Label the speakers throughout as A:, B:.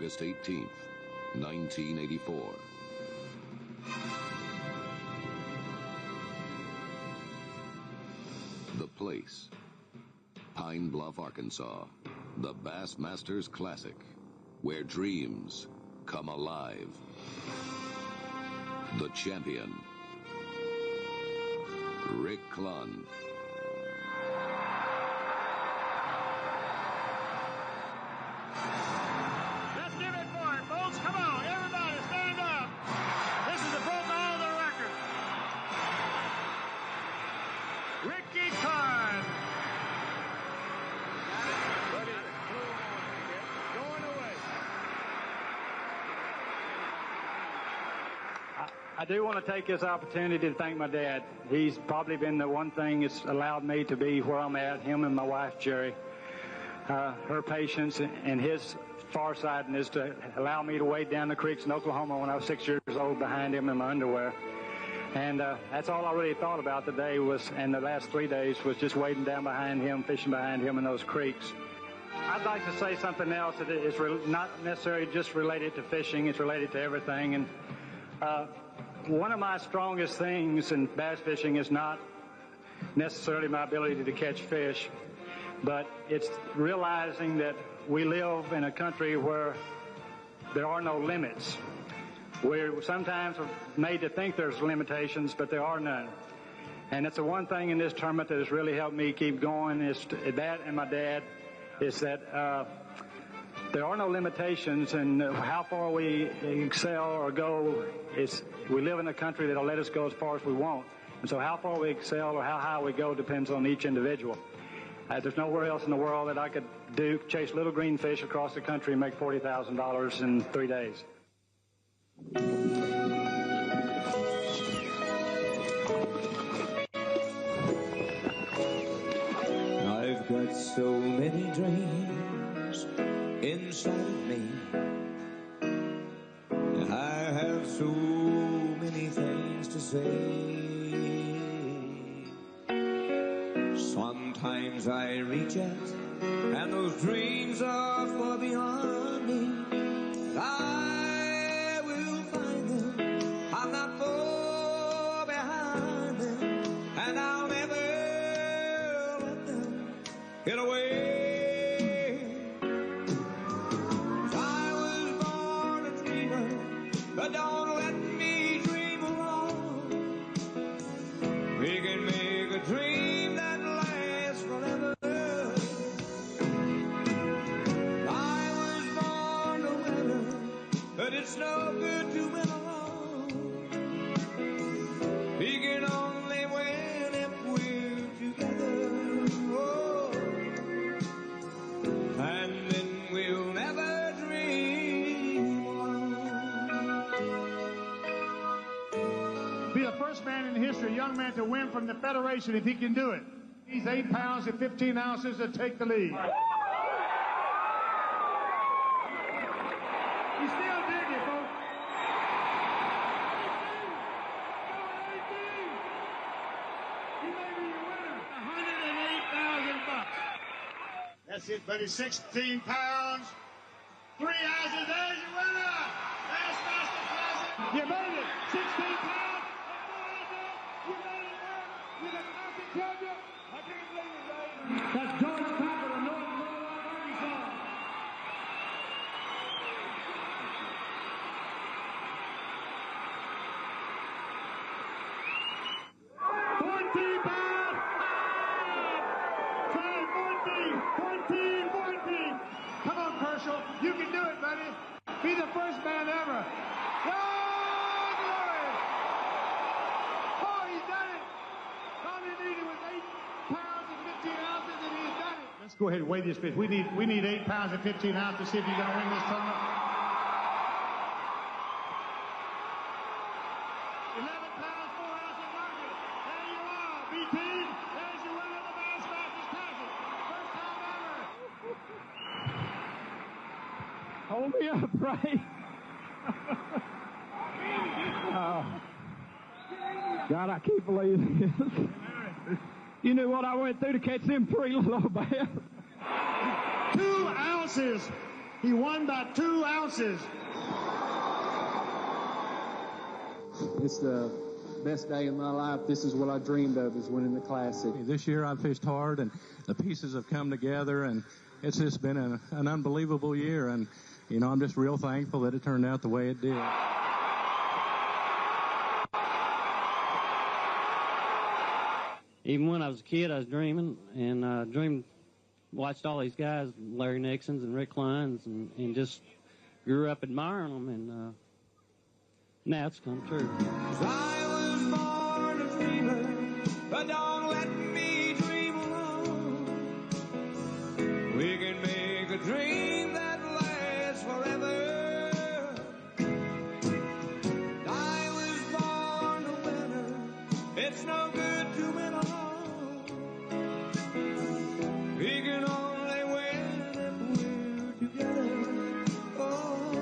A: August 18th, 1984. The place, Pine Bluff, Arkansas, the Bassmasters Classic, where dreams come alive. The champion, Rick Clunn.
B: Let's give it for it, folks. Come on, everybody, stand up. This is the broke all the record. Ricky Clunn. Going away.
C: I do want to take this opportunity to thank my dad. He's probably been the one thing that's allowed me to be where I'm at, him and my wife, Jerry. Her patience and his farsightedness to allow me to wade down the creeks in Oklahoma when I was 6 years old behind him in my underwear. And that's all I really thought about today and the last 3 days was just wading down behind him, fishing behind him in those creeks. I'd like to say something else that is not necessarily just related to fishing. It's related to everything. And one of my strongest things in bass fishing is not necessarily my ability to catch fish, but it's realizing that we live in a country where there are no limits. We're sometimes made to think there's limitations, but there are none. And it's the one thing in this tournament that has really helped me keep going is that, and my dad, is that there are no limitations, and how far we excel or go is we live in a country that'll let us go as far as we want. And so how far we excel or how high we go depends on each individual. There's nowhere else in the world that I could chase little green fish across the country and make $40,000 in 3 days.
D: I've got so many dreams inside of me. I have so many things to say. Sometimes I reach out and those dreams are far beyond me. I will find them. I'm not far behind them, and I'll never let them get away. But don't let me dream alone. We can make a dream that lasts forever. I was born a winner, but it's no good to win alone. We can only win if we're together. Oh. And then we'll never dream alone.
B: Be the first man in history, a young man, to win from the Federation if he can do it. He's 8 pounds and 15 ounces to take the lead. He's still digging, folks. 18. He may be your winner. $108,000. That's it, buddy. 16 pounds, 3 ounces. There's your winner. Bassmaster Classic. You made it. 16 pounds. That's George Packer of North Little Arkansas. 14 pounds. 14. Come on, Herschel. You can do it, buddy. Be the first man ever. Let's go ahead and weigh this fish. We need 8 pounds and 15 ounces to see if you're going to win this tournament. 11 pounds, 4 ounces market. There you are, B-Team. There's your winner of the Bassmasters Classic. First time ever.
C: Hold me up, Ray. God, I can't believe this. You knew what I went through to catch them 3 little bass.
B: 2 ounces. He won by 2 ounces.
E: It's the best day of my life. This is what I dreamed of, is winning the Classic.
F: This year I fished hard, and the pieces have come together, and it's just been an unbelievable year. And, you know, I'm just real thankful that it turned out the way it did.
G: Even when I was a kid, I was dreaming, and watched all these guys, Larry Nixon's and Rick Klein's, and just grew up admiring them, and now it's come true.
D: I was born a dreamer, but don't let me dream alone. We can make a dream that lasts forever. I was born a winner. It's no good to win alone. We can only win if we're together. Oh,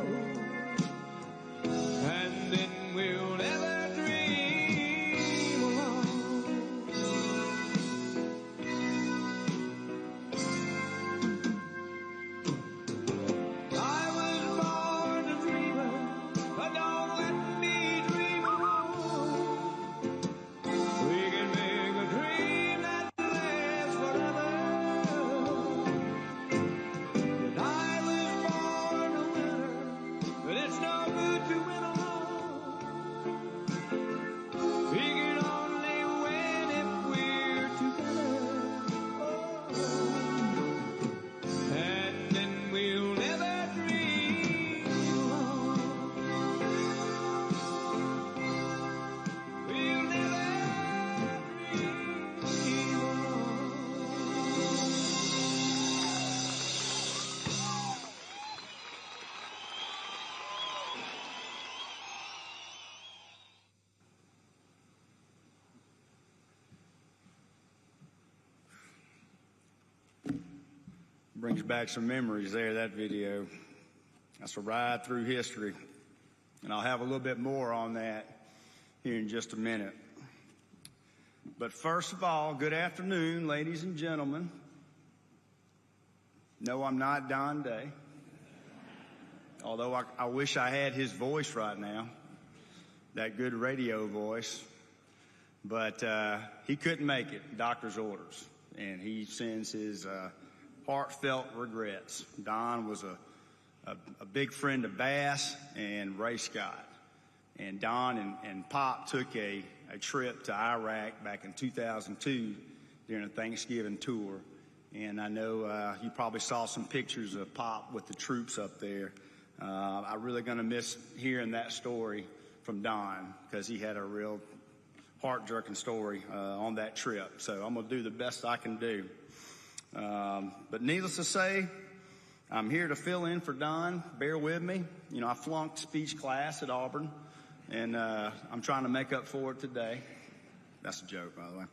D: and then we'll never dream alone. I was born a dreamer, but don't let me dream alone. We can make a dream that lasts forever. And I was born a winner, but it's no good to win alone. We can only win if we're together. Oh, and then we'll never dream alone. We'll never dream alone.
B: Brings back some memories there, that video. That's a ride through history. And I'll have a little bit more on that here in just a minute. But first of all, good afternoon, ladies and gentlemen. No, I'm not Don Day. Although I wish I had his voice right now, that good radio voice. But he couldn't make it, doctor's orders. And he sends his heartfelt regrets. Don was a big friend of B.A.S.S and Ray Scott. And Don and Pop took a trip to Iraq back in 2002 during a Thanksgiving tour. And I know you probably saw some pictures of Pop with the troops up there. I'm really going to miss hearing that story from Don, because he had a real heart-jerking story on that trip. So I'm going to do the best I can do. But needless to say, I'm here to fill in for Don. Bear with me. You know, I flunked speech class at Auburn, and I'm trying to make up for it today. That's a joke, by the way.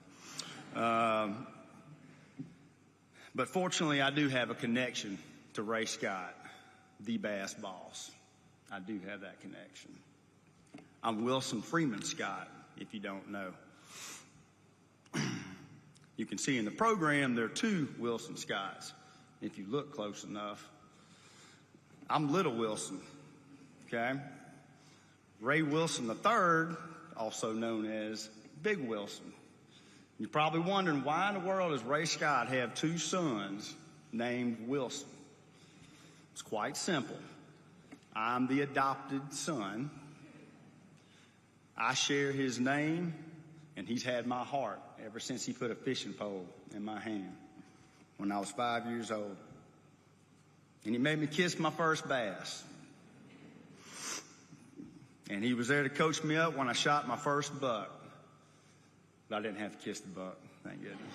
B: But fortunately, I do have a connection to Ray Scott, the B.A.S.S boss. I do have that connection. I'm Wilson Freeman Scott, if you don't know. You can see in the program there are 2 Wilson Scotts, if you look close enough. I'm Little Wilson, okay? Ray Wilson III, also known as Big Wilson. You're probably wondering, why in the world does Ray Scott have 2 sons named Wilson? It's quite simple. I'm the adopted son. I share his name, and he's had my heart ever since he put a fishing pole in my hand when I was 5 years old. And he made me kiss my first bass. And he was there to coach me up when I shot my first buck. But I didn't have to kiss the buck, thank goodness.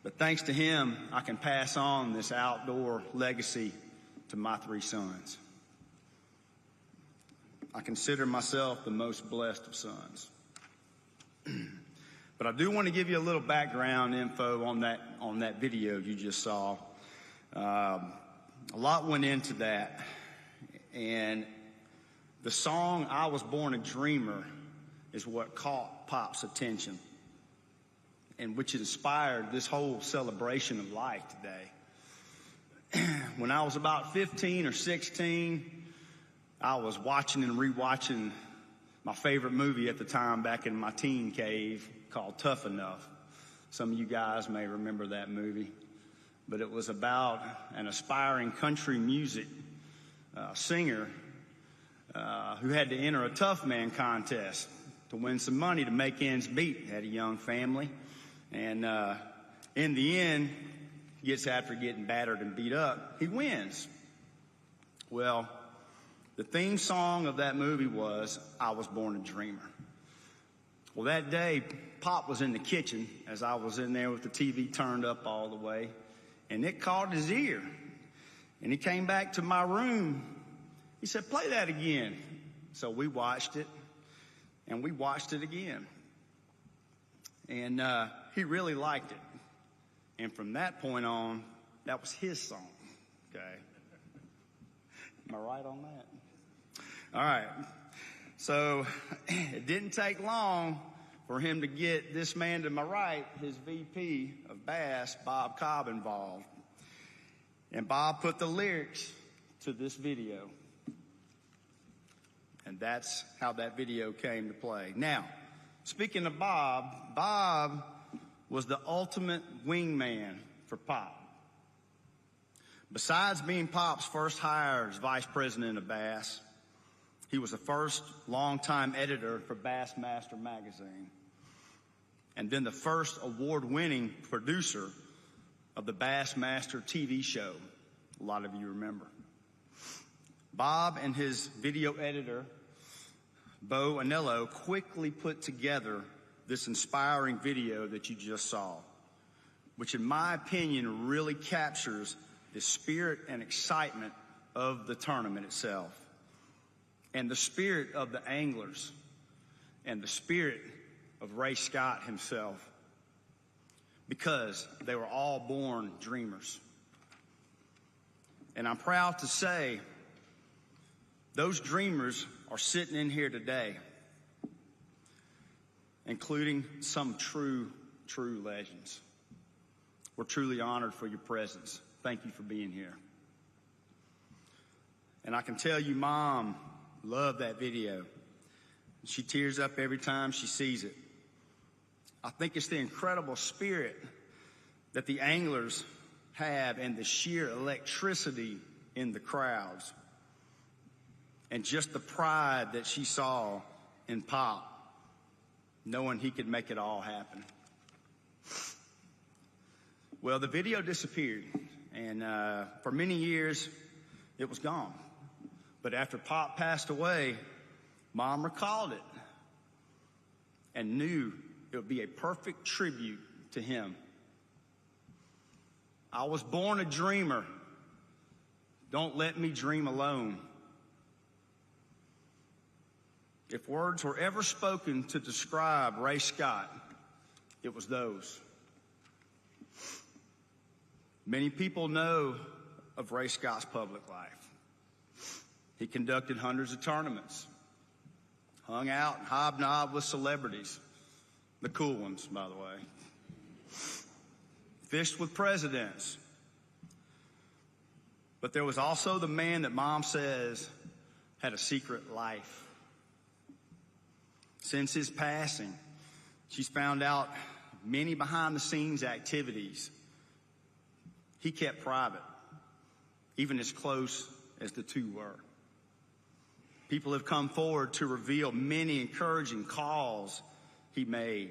B: But thanks to him, I can pass on this outdoor legacy to my 3 sons. I consider myself the most blessed of sons. But I do want to give you a little background info on that video you just saw. A lot went into that. And the song, I Was Born a Dreamer, is what caught Pop's attention, and which inspired this whole celebration of life today.
H: When I was about 15 or 16, I was watching and rewatching my favorite movie at the time back in my teen cave called Tough Enough. Some of you guys may remember that movie. But it was about an aspiring country music singer who had to enter a tough man contest to win some money to make ends meet. Had a young family. And in the end, gets after getting battered and beat up, he wins. Well, the theme song of that movie was I Was Born a Dreamer. Well, that day, Pop was in the kitchen as I was in there with the TV turned up all the way, and it caught his ear. And he came back to my room. He said, play that again. So we watched it, and we watched it again. And he really liked it. And from that point on, that was his song, okay? Am I right on that? All right. So it didn't take long for him to get this man to my right, his VP of B.A.S.S, Bob Cobb, involved. And Bob put the lyrics to this video. And that's how that video came to play. Now, speaking of Bob, Bob was the ultimate wingman for Pop. Besides being Pop's first hire as vice president of B.A.S.S, he was the first longtime editor for Bassmaster magazine, and then the first award-winning producer of the Bassmaster TV show. A lot of you remember. Bob and his video editor, Bo Anello, quickly put together this inspiring video that you just saw, which in my opinion really captures the spirit and excitement of the tournament itself, and the spirit of the anglers, and the spirit of Ray Scott himself, because they were all born dreamers. And I'm proud to say those dreamers are sitting in here today, including some true legends. We're truly honored for your presence. Thank you for being here. And I can tell you, Mom loved that video. She tears up every time she sees it. I think it's the incredible spirit that the anglers have and the sheer electricity in the crowds, and just the pride that she saw in Pop, knowing he could make it all happen. Well, the video disappeared, and for many years, it was gone. But after Pop passed away, Mom recalled it and knew it would be a perfect tribute to him. I was born a dreamer. Don't let me dream alone. If words were ever spoken to describe Ray Scott, it was those. Many people know of Ray Scott's public life. He conducted hundreds of tournaments, hung out and hobnobbed with celebrities, the cool ones, by the way, fished with presidents. But there was also the man that Mom says had a secret life. Since his passing, she's found out many behind-the-scenes activities he kept private, even as close as the two were. People have come forward to reveal many encouraging calls he made,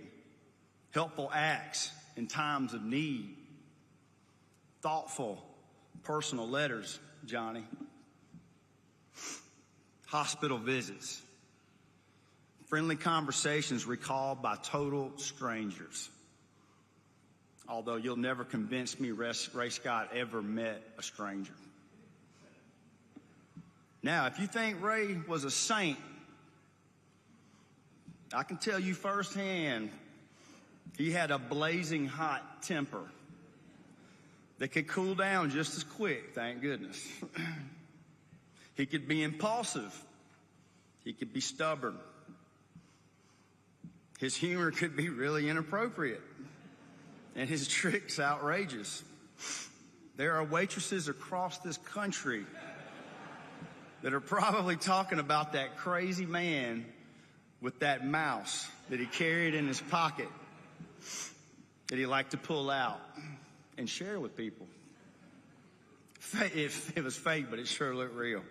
H: helpful acts in times of need, thoughtful personal letters, Johnny, hospital visits, friendly conversations recalled by total strangers. Although you'll never convince me Ray Scott ever met a stranger. Now, if you think Ray was a saint, I can tell you firsthand, he had a blazing hot temper that could cool down just as quick, thank goodness. He could be impulsive. He could be stubborn. His humor could be really inappropriate, and his tricks outrageous. There are waitresses across this country that are probably talking about that crazy man with that mouse that he carried in his pocket that he liked to pull out and share with people. It was fake, but it sure looked real.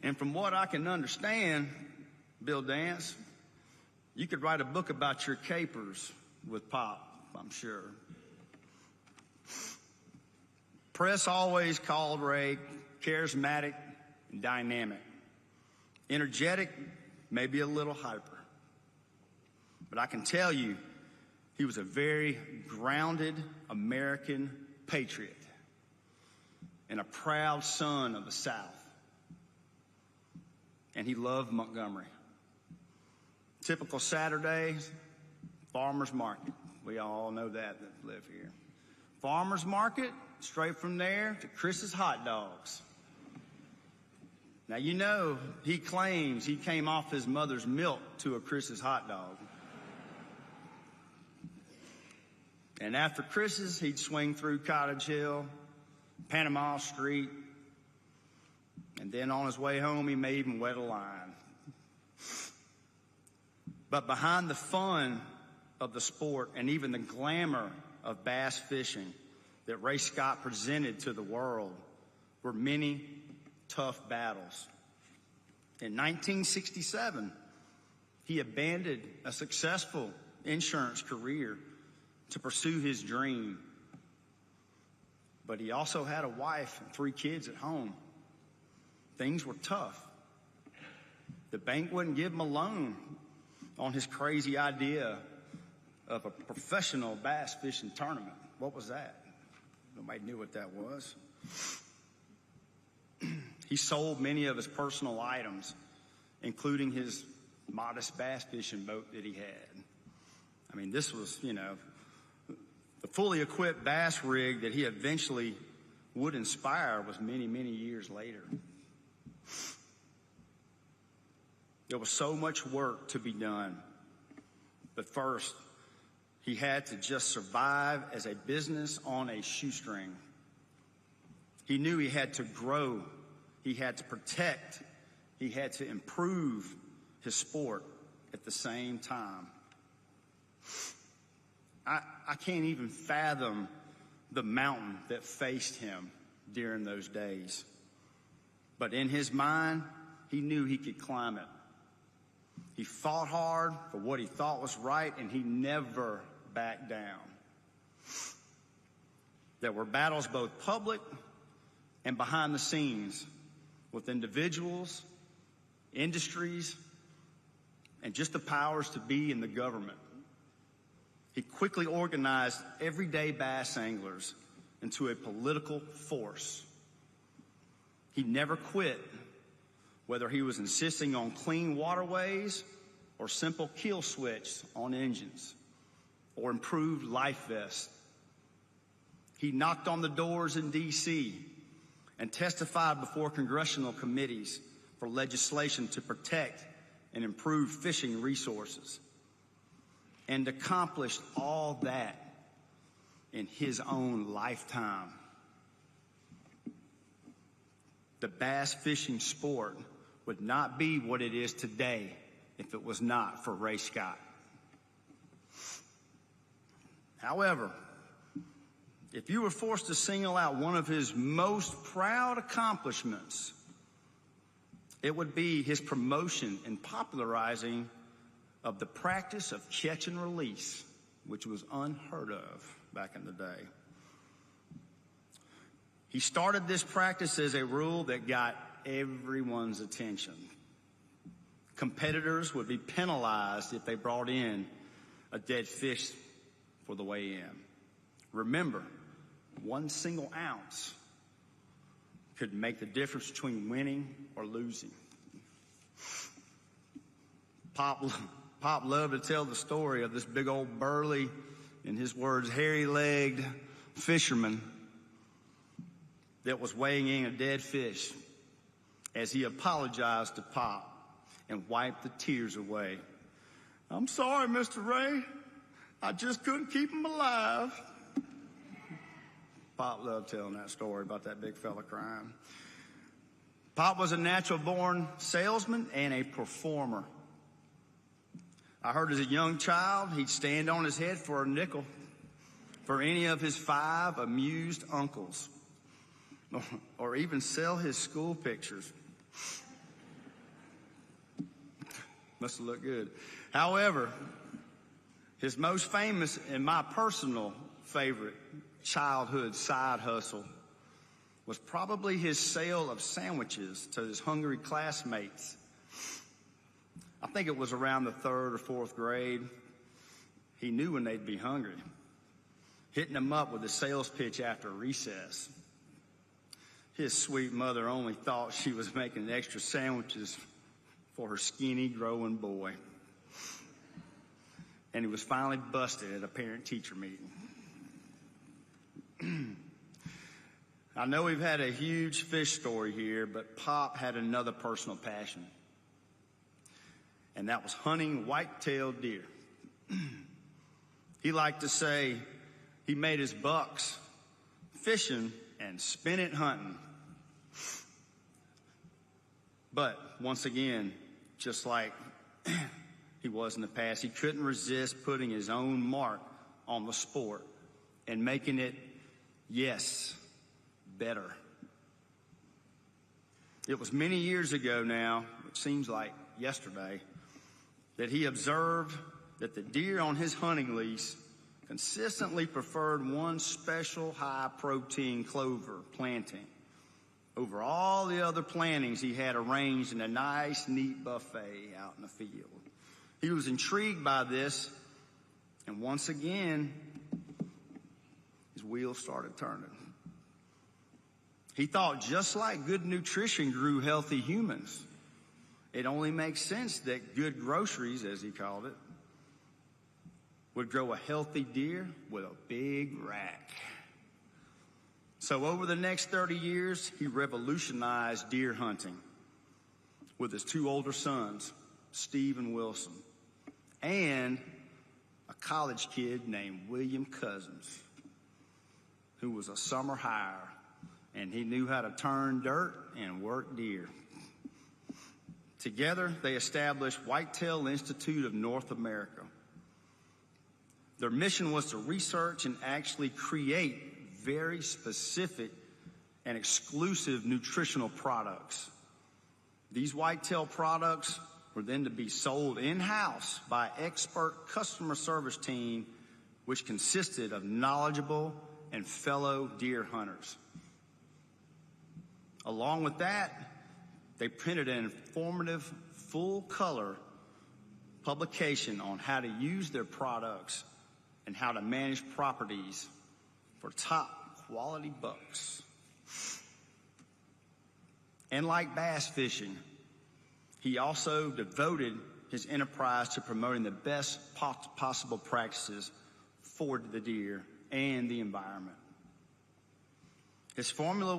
H: And from what I can understand, Bill Dance, you could write a book about your capers with Pop, I'm sure. Press always called Ray charismatic and dynamic. Energetic, maybe a little hyper. But I can tell you, he was a very grounded American patriot and a proud son of the South. And he loved Montgomery. Typical Saturday, farmer's market. We all know that live here. Farmer's market, straight from there to Chris's hot dogs. Now, you know, he claims he came off his mother's milk to a Chris's hot dog. And after Chris's, he'd swing through Cottage Hill, Panama Street, and then on his way home, he may even wet a line. But behind the fun of the sport and even the glamour of bass fishing that Ray Scott presented to the world were many tough battles. In 1967, he abandoned a successful insurance career to pursue his dream. But he also had a wife and 3 kids at home. Things were tough. The bank wouldn't give him a loan on his crazy idea of a professional bass fishing tournament. What was that? Nobody knew what that was. He sold many of his personal items, including his modest bass fishing boat that he had. I mean, this was, you know, the fully equipped bass rig that he eventually would inspire was many, many years later. There was so much work to be done. But first, he had to just survive as a business on a shoestring. He knew he had to grow, he had to protect, he had to improve his sport at the same time. I can't even fathom the mountain that faced him during those days. But in his mind, he knew he could climb it. He fought hard for what he thought was right, and he never backed down. There were battles both public and behind the scenes with individuals, industries, and just the powers to be in the government. He quickly organized everyday bass anglers into a political force. He never quit, whether he was insisting on clean waterways or simple kill switch on engines or improved life vests. He knocked on the doors in D.C. and testified before congressional committees for legislation to protect and improve fishing resources, and accomplished all that in his own lifetime. The bass fishing sport would not be what it is today if it was not for Ray Scott. However, if you were forced to single out one of his most proud accomplishments, it would be his promotion and popularizing of the practice of catch and release, which was unheard of back in the day. He started this practice as a rule that got everyone's attention. Competitors would be penalized if they brought in a dead fish for the weigh-in. Remember, 1 single ounce could make the difference between winning or losing. Pop loved to tell the story of this big old burly, in his words, hairy-legged fisherman that was weighing in a dead fish as he apologized to Pop and wiped the tears away. "I'm sorry, Mr. Ray. I just couldn't keep him alive." Pop loved telling that story about that big fella crying. Pop was a natural-born salesman and a performer. I heard as a young child he'd stand on his head for a nickel for any of his 5 amused uncles, or even sell his school pictures. Must have looked good. However, his most famous and my personal favorite childhood side hustle was probably his sale of sandwiches to his hungry classmates. I think it was around the 3rd or 4th grade. He knew when they'd be hungry, hitting them up with a sales pitch after recess. His sweet mother only thought she was making extra sandwiches for her skinny, growing boy. And he was finally busted at a parent-teacher meeting. I know we've had a huge fish story here, but Pop had another personal passion, and that was hunting white-tailed deer. He liked to say he made his bucks fishing and spent it hunting. But once again, just like he was in the past, he couldn't resist putting his own mark on the sport and making it, yes, better. It was many years ago now, it seems like yesterday, that he observed that the deer on his hunting lease consistently preferred one special high-protein clover planting over all the other plantings he had arranged in a nice, neat buffet out in the field. He was intrigued by this, and once again, his wheels started turning. He thought just like good nutrition grew healthy humans, it only makes sense that good groceries, as he called it, would grow a healthy deer with a big rack. So over the next 30 years, he revolutionized deer hunting with his 2 older sons, Steve and Wilson, and a college kid named William Cousins, who was a summer hire, and he knew how to turn dirt and work deer. Together, they established Whitetail Institute of North America. Their mission was to research and actually create very specific and exclusive nutritional products. These whitetail products were then to be sold in-house by an expert customer service team, which consisted of knowledgeable and fellow deer hunters. Along with that, they printed an informative, full-color publication on how to use their products and how to manage properties for top quality bucks. And like bass fishing, he also devoted his enterprise to promoting the best possible practices for the deer and the environment. His formula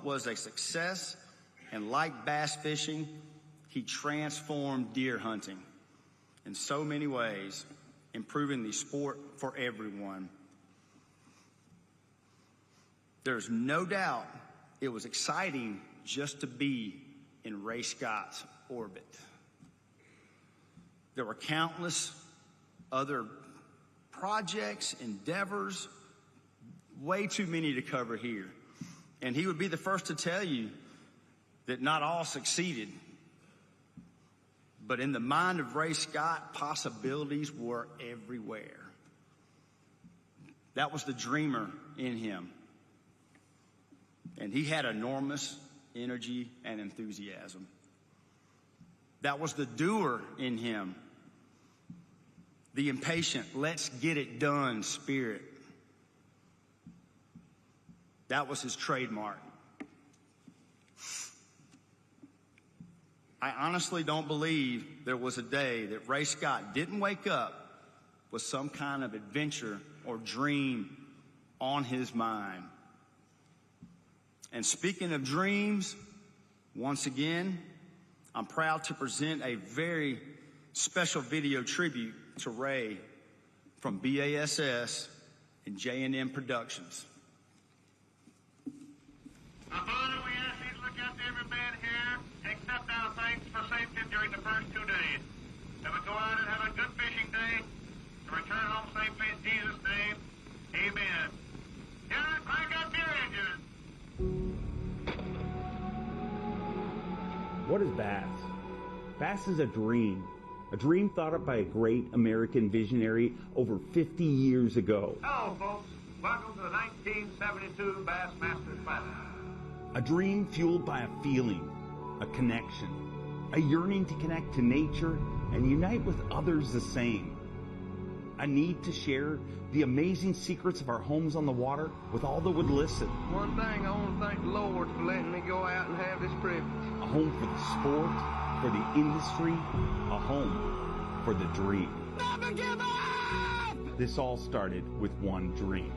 H: was a success, and like bass fishing, he transformed deer hunting in so many ways, improving the sport for everyone. There's no doubt it was exciting just to be in Ray Scott's orbit. There were countless other projects, endeavors, way too many to cover here. And he would be the first to tell you that not all succeeded. But in the mind of Ray Scott, possibilities were everywhere. That was the dreamer in him. And he had enormous energy and enthusiasm. That was the doer in him. The impatient, let's get it done spirit. That was his trademark. I honestly don't believe there was a day that Ray Scott didn't wake up with some kind of adventure or dream on his mind. And speaking of dreams, once again, I'm proud to present a very special video tribute to Ray from B.A.S.S. and J&M Productions.
B: step down thanks for safety during the first 2 days. Have a go out and have a good fishing day. To return home safely in Jesus' name. Amen. Yeah, crank up your engine.
I: What is B.A.S.S? B.A.S.S is a dream thought up by a great American visionary over 50 years ago.
B: Hello, folks. Welcome to the 1972 Bassmaster Classic.
I: A dream fueled by a feeling, a connection, a yearning to connect to nature and unite with others the same. A need to share the amazing secrets of our homes on the water with all that would listen.
J: One thing, I want to thank the Lord for letting me go out and have this privilege.
I: A home for the sport, for the industry, a home for the dream.
B: Never give up!
I: This all started with one dream.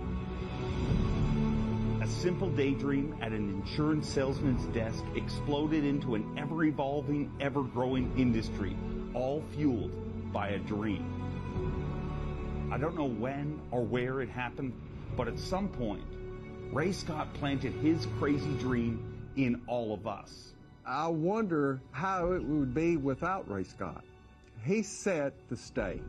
I: A simple daydream at an insurance salesman's desk exploded into an ever-evolving, ever-growing industry, all fueled by a dream. I don't know when or where it happened, but at some point, Ray Scott planted his crazy dream in all of us.
K: I wonder how it would be without Ray Scott. He set the stage.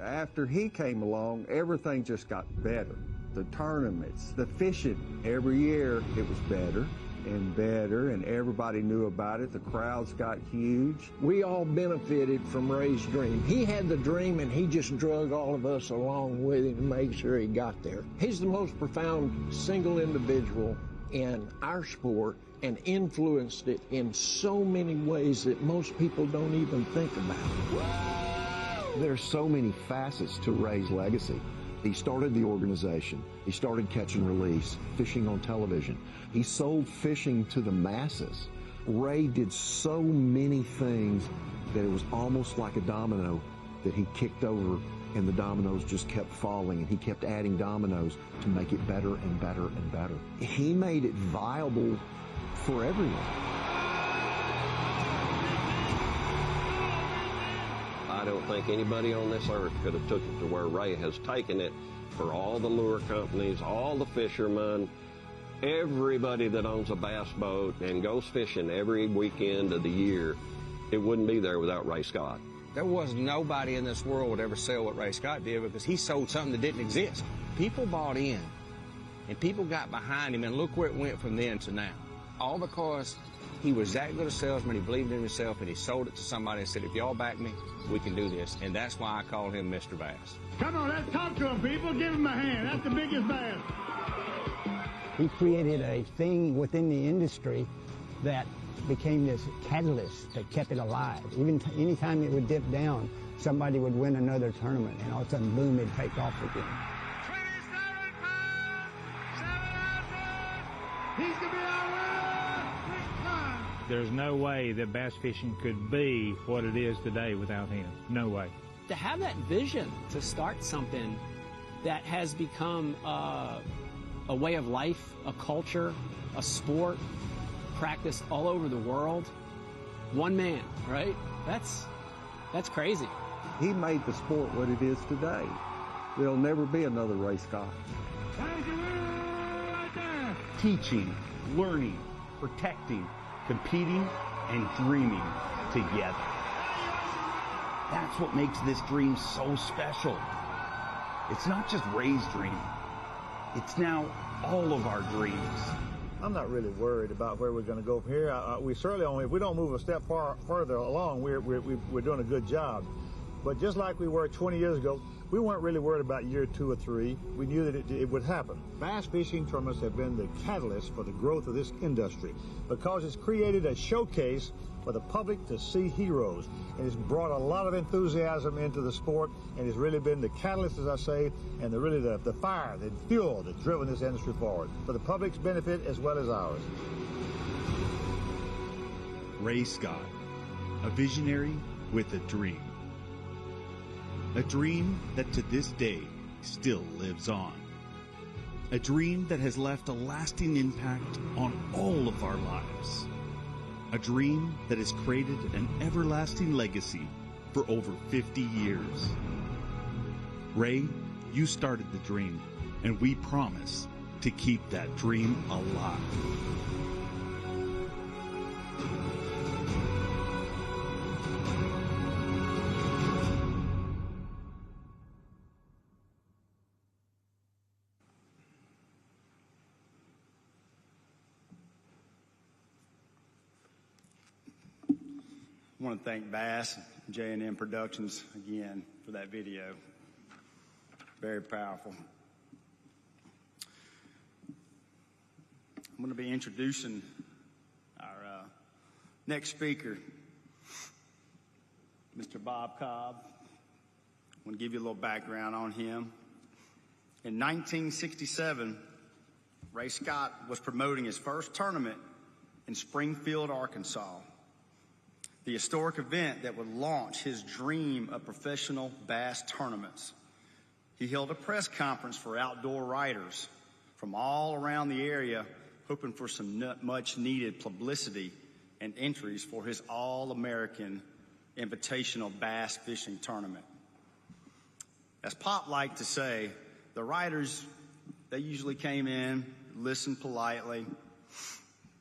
K: After he came along, everything just got better. The tournaments, the fishing, every year it was better and better, and everybody knew about it. The crowds got huge.
J: We all benefited from Ray's dream. He had the dream, and he just drug all of us along with him to make sure he got there. He's the most profound single individual in our sport and influenced it in so many ways that most people don't even think about.
L: There's so many facets to Ray's legacy. He started the organization. He started catch and release, fishing on television. He sold fishing to the masses. Ray did so many things that it was almost like a domino that he kicked over, and the dominoes just kept falling, and he kept adding dominoes to make it better and better and better. He made it viable for everyone.
M: I don't think anybody on this earth could have took it to where Ray has taken it for all the lure companies, all the fishermen, everybody that owns a bass boat and goes fishing every weekend of the year. It wouldn't be there without Ray Scott.
N: There was nobody in this world would ever sell what Ray Scott did, because he sold something that didn't exist. People bought in, and people got behind him, and look where it went from then to now. All because he was that good a salesman, he believed in himself, and he sold it to somebody and said, if y'all back me, we can do this. And that's why I call him Mr. Bass.
B: Come on, let's talk to him, people. Give him a hand. That's the biggest bass.
O: He created a thing within the industry that became this catalyst that kept it alive. Even anytime it would dip down, somebody would win another tournament, and all of a sudden, boom, it'd take off again.
B: 27 pounds, 7 ounces. He's going to be our winner.
P: There's no way that bass fishing could be what it is today without him. No way.
Q: To have that vision to start something that has become a way of life, a culture, a sport, practiced all over the world, one man, right? That's crazy.
K: He made the sport what it is today. There'll never be another Ray Scott.
I: Teaching, learning, protecting, competing, and dreaming together. That's what makes this dream so special. It's not just Ray's dream. It's now all of our dreams.
R: I'm not really worried about where we're going to go from here. We certainly only, if we don't move a step further along, we're doing a good job. But just like we were 20 years ago, we weren't really worried about year 2 or 3. We knew that it would happen. Bass fishing tournaments have been the catalyst for the growth of this industry because it's created a showcase for the public to see heroes. And it's brought a lot of enthusiasm into the sport, and it's really been the catalyst, as I say, and the fire, the fuel that's driven this industry forward for the public's benefit as well as ours.
S: Ray Scott, a visionary with a dream. A dream that to this day still lives on. A dream that has left a lasting impact on all of our lives. A dream that has created an everlasting legacy for over 50 years. Ray, you started the dream, and we promise to keep that dream alive.
H: I want to thank Bass and J&M Productions again for that video. Very powerful. I'm going to be introducing our next speaker, Mr. Bob Cobb. I want to give you a little background on him. In 1967, Ray Scott was promoting his first tournament in Springfield, Arkansas, the historic event that would launch his dream of professional bass tournaments. He held a press conference for outdoor writers from all around the area, hoping for some much-needed publicity and entries for his All-American Invitational Bass Fishing Tournament. As Pop liked to say, the writers, they usually came in, listened politely,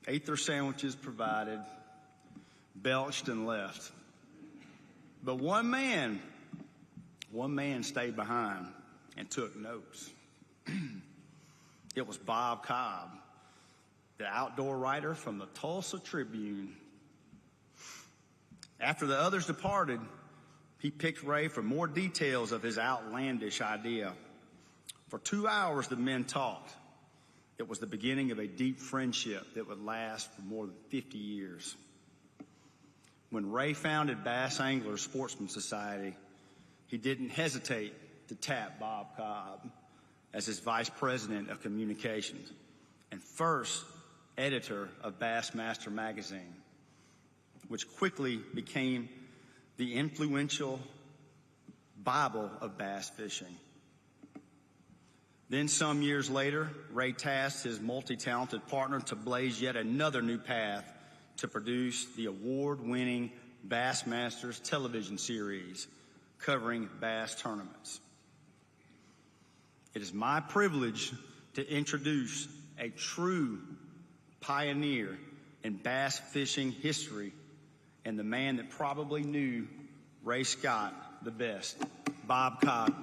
H: ate their sandwiches provided, belched and left. But one man stayed behind and took notes. It was Bob Cobb, the outdoor writer from the Tulsa Tribune. After the others departed, he picked Ray for more details of his outlandish idea. For 2 hours, the men talked. It was the beginning of a deep friendship that would last for more than 50 years. When Ray founded Bass Anglers Sportsman Society, he didn't hesitate to tap Bob Cobb as his vice president of communications and first editor of Bassmaster magazine, which quickly became the influential Bible of bass fishing. Then some years later, Ray tasked his multi-talented partner to blaze yet another new path to produce the award-winning Bassmasters television series covering bass tournaments. It is my privilege to introduce a true pioneer in bass fishing history and the man that probably knew Ray Scott the best, Bob Cobb.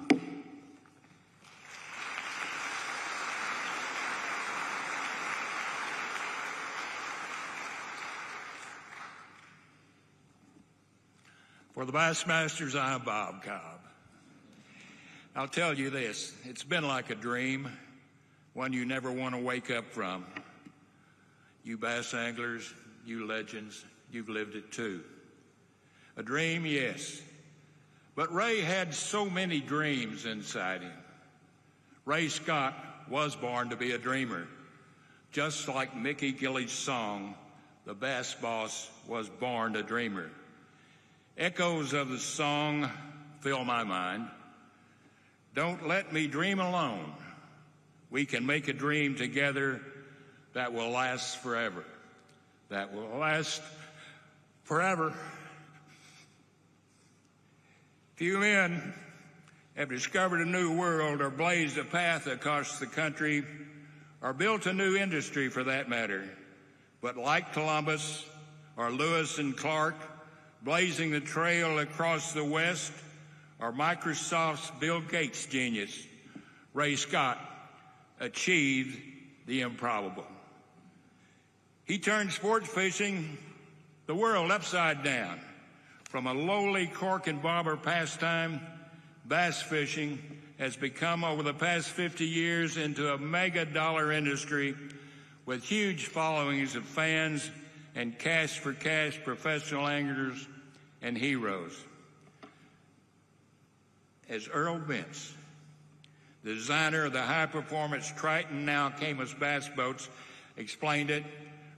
T: For the Bassmasters, I'm Bob Cobb. I'll tell you this, it's been like a dream, one you never want to wake up from. You bass anglers, you legends, you've lived it too. A dream, yes, but Ray had so many dreams inside him. Ray Scott was born to be a dreamer, just like Mickey Gilley's song, The Bass Boss was born a dreamer. Echoes of the song fill my mind. Don't let me dream alone. We can make a dream together that will last forever. That will last forever. Few men have discovered a new world or blazed a path across the country or built a new industry for that matter. But like Columbus or Lewis and Clark, blazing the trail across the West, or Microsoft's Bill Gates genius, Ray Scott achieved the improbable. He turned sports fishing, the world, upside down. From a lowly cork and bobber pastime, bass fishing has become, over the past 50 years, into a mega-dollar industry with huge followings of fans and cash-for-cash professional anglers and heroes. As Earl Bentz, the designer of the high-performance Triton now Camus bass boats, explained it,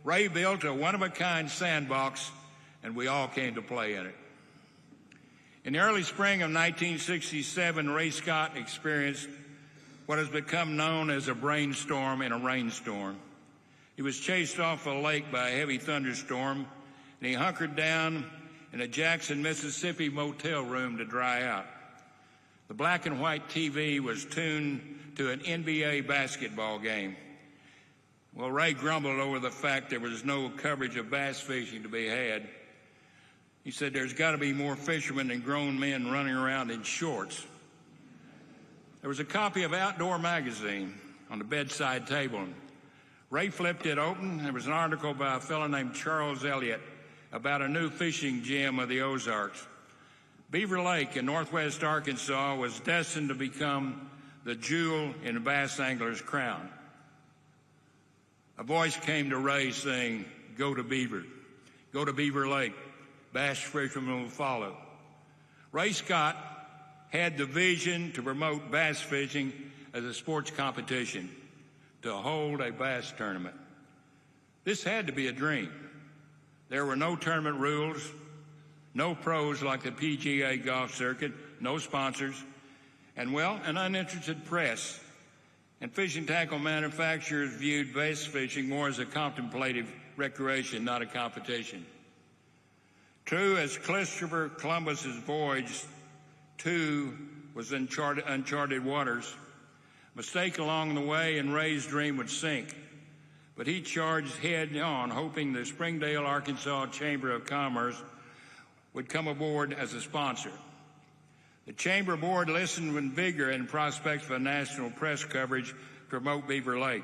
T: Ray built a one-of-a-kind sandbox, and we all came to play in it. In the early spring of 1967, Ray Scott experienced what has become known as a brainstorm in a rainstorm. He was chased off a lake by a heavy thunderstorm, and he hunkered down in a Jackson, Mississippi motel room to dry out. The black and white TV was tuned to an NBA basketball game. Well, Ray grumbled over the fact there was no coverage of bass fishing to be had. He said, there's got to be more fishermen than grown men running around in shorts. There was a copy of Outdoor Magazine on the bedside table. Ray flipped it open. There was an article by a fellow named Charles Elliott about a new fishing gem of the Ozarks. Beaver Lake in northwest Arkansas was destined to become the jewel in a bass angler's crown. A voice came to Ray saying, "Go to Beaver. Go to Beaver Lake. Bass fishermen will follow." Ray Scott had the vision to promote bass fishing as a sports competition, to hold a bass tournament. This had to be a dream. There were no tournament rules, no pros like the PGA golf circuit, no sponsors, and, well, an uninterested press. And fishing tackle manufacturers viewed bass fishing more as a contemplative recreation, not a competition. True as Christopher Columbus's voyage too was uncharted waters. Mistake along the way and Ray's dream would sink. But he charged head on, hoping the Springdale, Arkansas Chamber of Commerce would come aboard as a sponsor. The Chamber Board listened with vigor and prospects for national press coverage to promote Beaver Lake.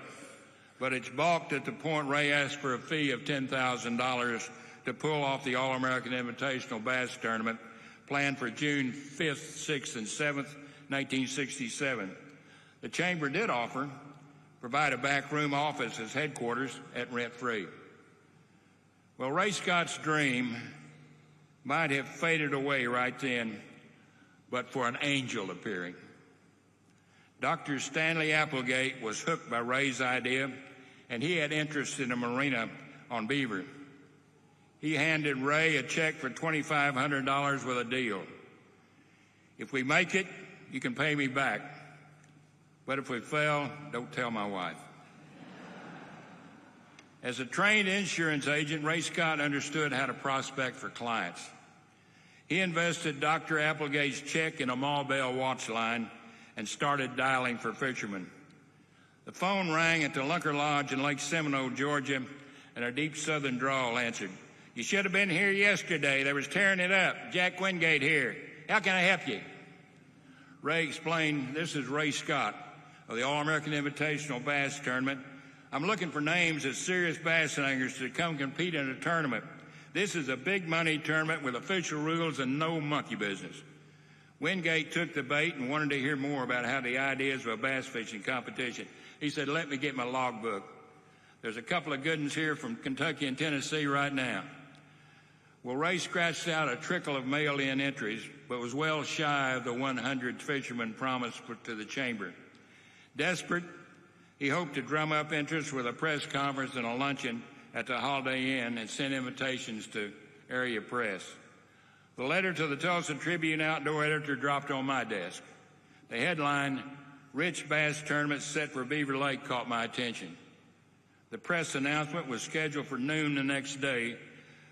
T: But it's balked at the point Ray asked for a fee of $10,000 to pull off the All-American Invitational Bass Tournament planned for June 5th, 6th, and 7th, 1967. The Chamber did offer provide a backroom office as headquarters at rent-free. Well, Ray Scott's dream might have faded away right then, but for an angel appearing. Dr. Stanley Applegate was hooked by Ray's idea, and he had interest in a marina on Beaver. He handed Ray a check for $2,500 with a deal. "If we make it, you can pay me back. But if we fail, don't tell my wife." As a trained insurance agent, Ray Scott understood how to prospect for clients. He invested Dr. Applegate's check in a Maubell watch line and started dialing for fishermen. The phone rang at the Lunker Lodge in Lake Seminole, Georgia, and a deep southern drawl answered. "You should have been here yesterday. They was tearing it up. Jack Wingate here. How can I help you?" Ray explained, "This is Ray Scott of the All-American Invitational Bass Tournament. I'm looking for names of serious bass anglers to come compete in a tournament. This is a big money tournament with official rules and no monkey business." Wingate took the bait and wanted to hear more about how the ideas of a bass fishing competition. He said, "Let me get my logbook. There's a couple of good ones here from Kentucky and Tennessee right now." Well, Ray scratched out a trickle of mail-in entries, but was well shy of the 100 fishermen promised to the Chamber. Desperate, he hoped to drum up interest with a press conference and a luncheon at the Holiday Inn and send invitations to area press. The letter to the Tulsa Tribune outdoor editor dropped on my desk. The headline, "Rich Bass Tournament Set for Beaver Lake," caught my attention. The press announcement was scheduled for noon the next day,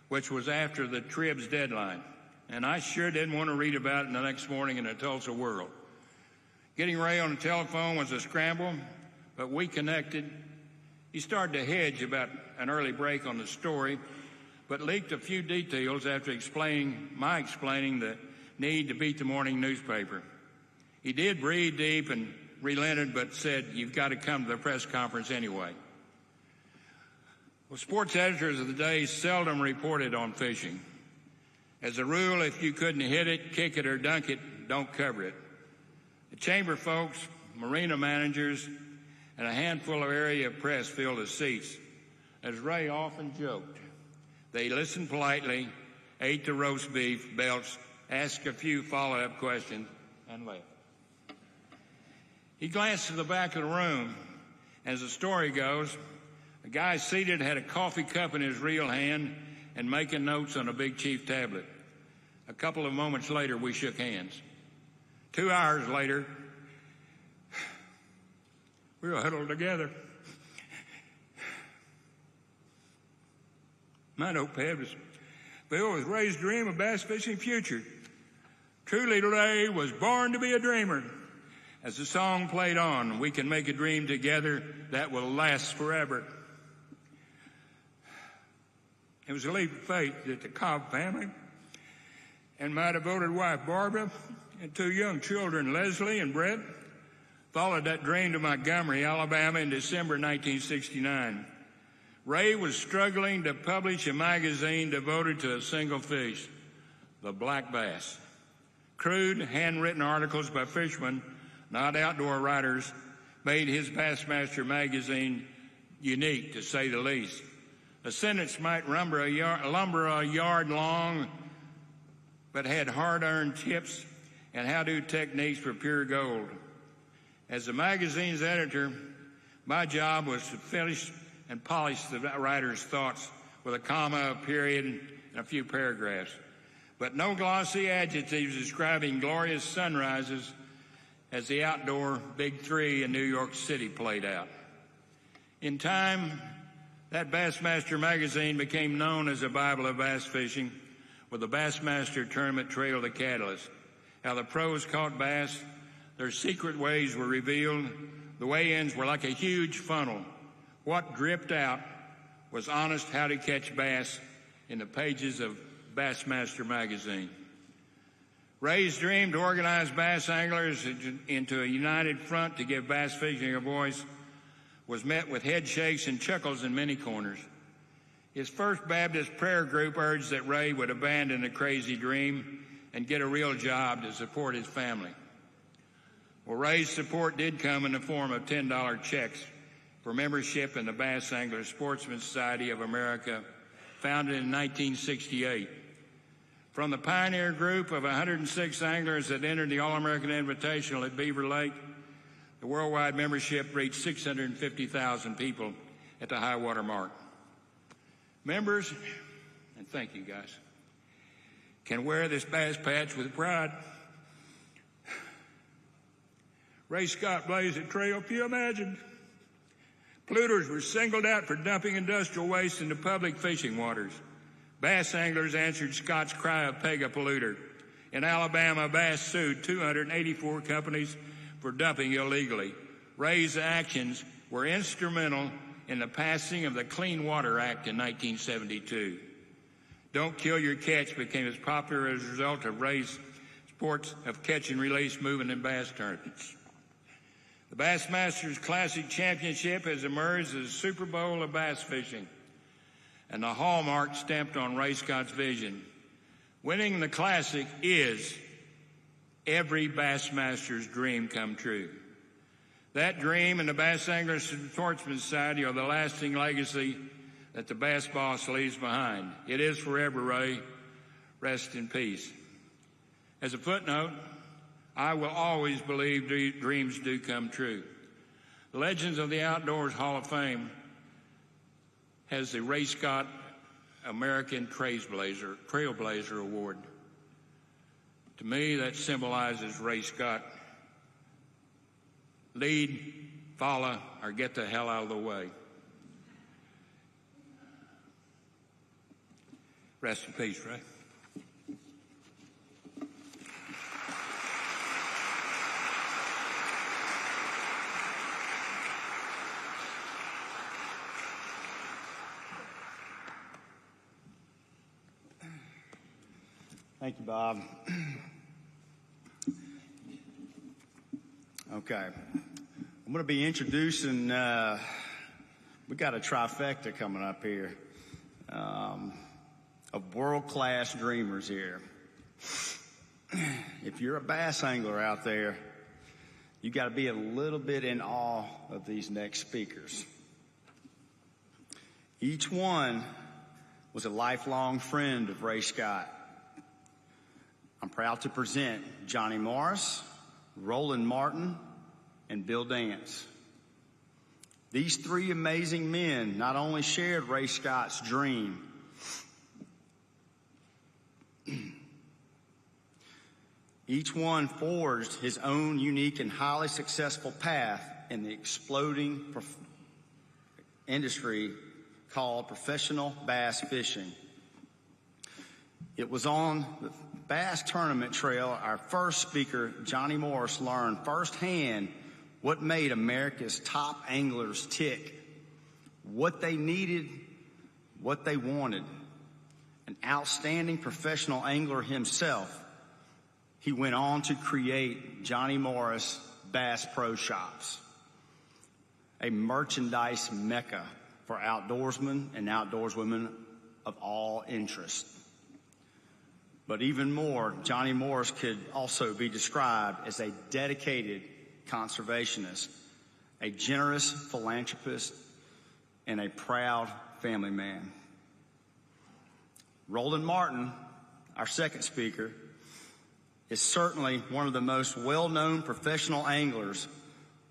T: which was after the Trib's deadline, and I sure didn't want to read about it the next morning in the Tulsa World. Getting Ray on the telephone was a scramble, but we connected. He started to hedge about an early break on the story, but leaked a few details after explaining the need to beat the morning newspaper. He did breathe deep and relented, but said, "You've got to come to the press conference anyway." Well, sports editors of the day seldom reported on fishing. As a rule, if you couldn't hit it, kick it, or dunk it, don't cover it. The Chamber folks, marina managers, and a handful of area press filled the seats. As Ray often joked, they listened politely, ate the roast beef, belched, asked a few follow-up questions, and left. He glanced to the back of the room. As the story goes, the guy seated had a coffee cup in his real hand and making notes on a Big Chief tablet. A couple of moments later, we shook hands. 2 hours later, we were huddled together. My notepad was filled with Ray's dream of bass fishing future. Truly, Ray was born to be a dreamer. As the song played on, we can make a dream together that will last forever. It was a leap of faith that the Cobb family and my devoted wife, Barbara, and 2 young children, Leslie and Brett, followed that dream to Montgomery, Alabama in December 1969. Ray was struggling to publish a magazine devoted to a single fish, the black bass. Crude, handwritten articles by fishermen, not outdoor writers, made his Bassmaster magazine unique, to say the least. A sentence might lumber a yard long, but had hard-earned tips and how-to techniques for pure gold. As the magazine's editor, my job was to finish and polish the writer's thoughts with a comma, a period, and a few paragraphs. But no glossy adjectives describing glorious sunrises as the outdoor Big Three in New York City played out. In time, that Bassmaster magazine became known as the Bible of bass fishing, with the Bassmaster tournament trail the catalyst. How the pros caught bass, their secret ways were revealed. The weigh-ins were like a huge funnel. What dripped out was honest how to catch bass in the pages of Bassmaster magazine. Ray's dream to organize bass anglers into a united front to give bass fishing a voice was met with head shakes and chuckles in many corners. His First Baptist prayer group urged that Ray would abandon the crazy dream and get a real job to support his family. Well, Ray's support did come in the form of $10 checks for membership in the Bass Angler Sportsmen Society of America, founded in 1968. From the pioneer group of 106 anglers that entered the All-American Invitational at Beaver Lake, the worldwide membership reached 650,000 people at the high water mark. Members, and thank you guys, can wear this bass patch with pride. Ray Scott blazed a trail few imagined. Polluters were singled out for dumping industrial waste into public fishing waters. Bass anglers answered Scott's cry of pega polluter. In Alabama, Bass sued 284 companies for dumping illegally. Ray's actions were instrumental in the passing of the Clean Water Act in 1972. Don't Kill Your Catch became as popular as a result of Ray's sports of catch and release movement in bass tournaments. The Bassmasters Classic Championship has emerged as a Super Bowl of bass fishing, and the hallmark stamped on Ray Scott's vision. Winning the Classic is every Bassmaster's dream come true. That dream and the Bass Angler Sportsmen Society are the lasting legacy that the Bass Boss leaves behind. It is forever, Ray. Rest in peace. As a footnote, I will always believe dreams do come true. The Legends of the Outdoors Hall of Fame has the Ray Scott American Trailblazer Award. To me, that symbolizes Ray Scott. Lead, follow, or get the hell out of the way. Rest in peace, Ray.
H: Thank you, Bob. Okay. I'm going to be introducing, we got a trifecta coming up here of world-class dreamers here. If you're a bass angler out there, you got to be a little bit in awe of these next speakers. Each one was a lifelong friend of Ray Scott. I'm proud to present Johnny Morris, Roland Martin, and Bill Dance. These three amazing men not only shared Ray Scott's dream, each one forged his own unique and highly successful path in the exploding industry called professional bass fishing. It was on the Bass Tournament Trail our first speaker, Johnny Morris, learned firsthand what made America's top anglers tick, what they needed, what they wanted. An outstanding professional angler himself, he went on to create Johnny Morris Bass Pro Shops, a merchandise mecca for outdoorsmen and outdoorswomen of all interests. But even more, Johnny Morris could also be described as a dedicated conservationist, a generous philanthropist, and a proud family man. Roland Martin, our second speaker, is certainly one of the most well-known professional anglers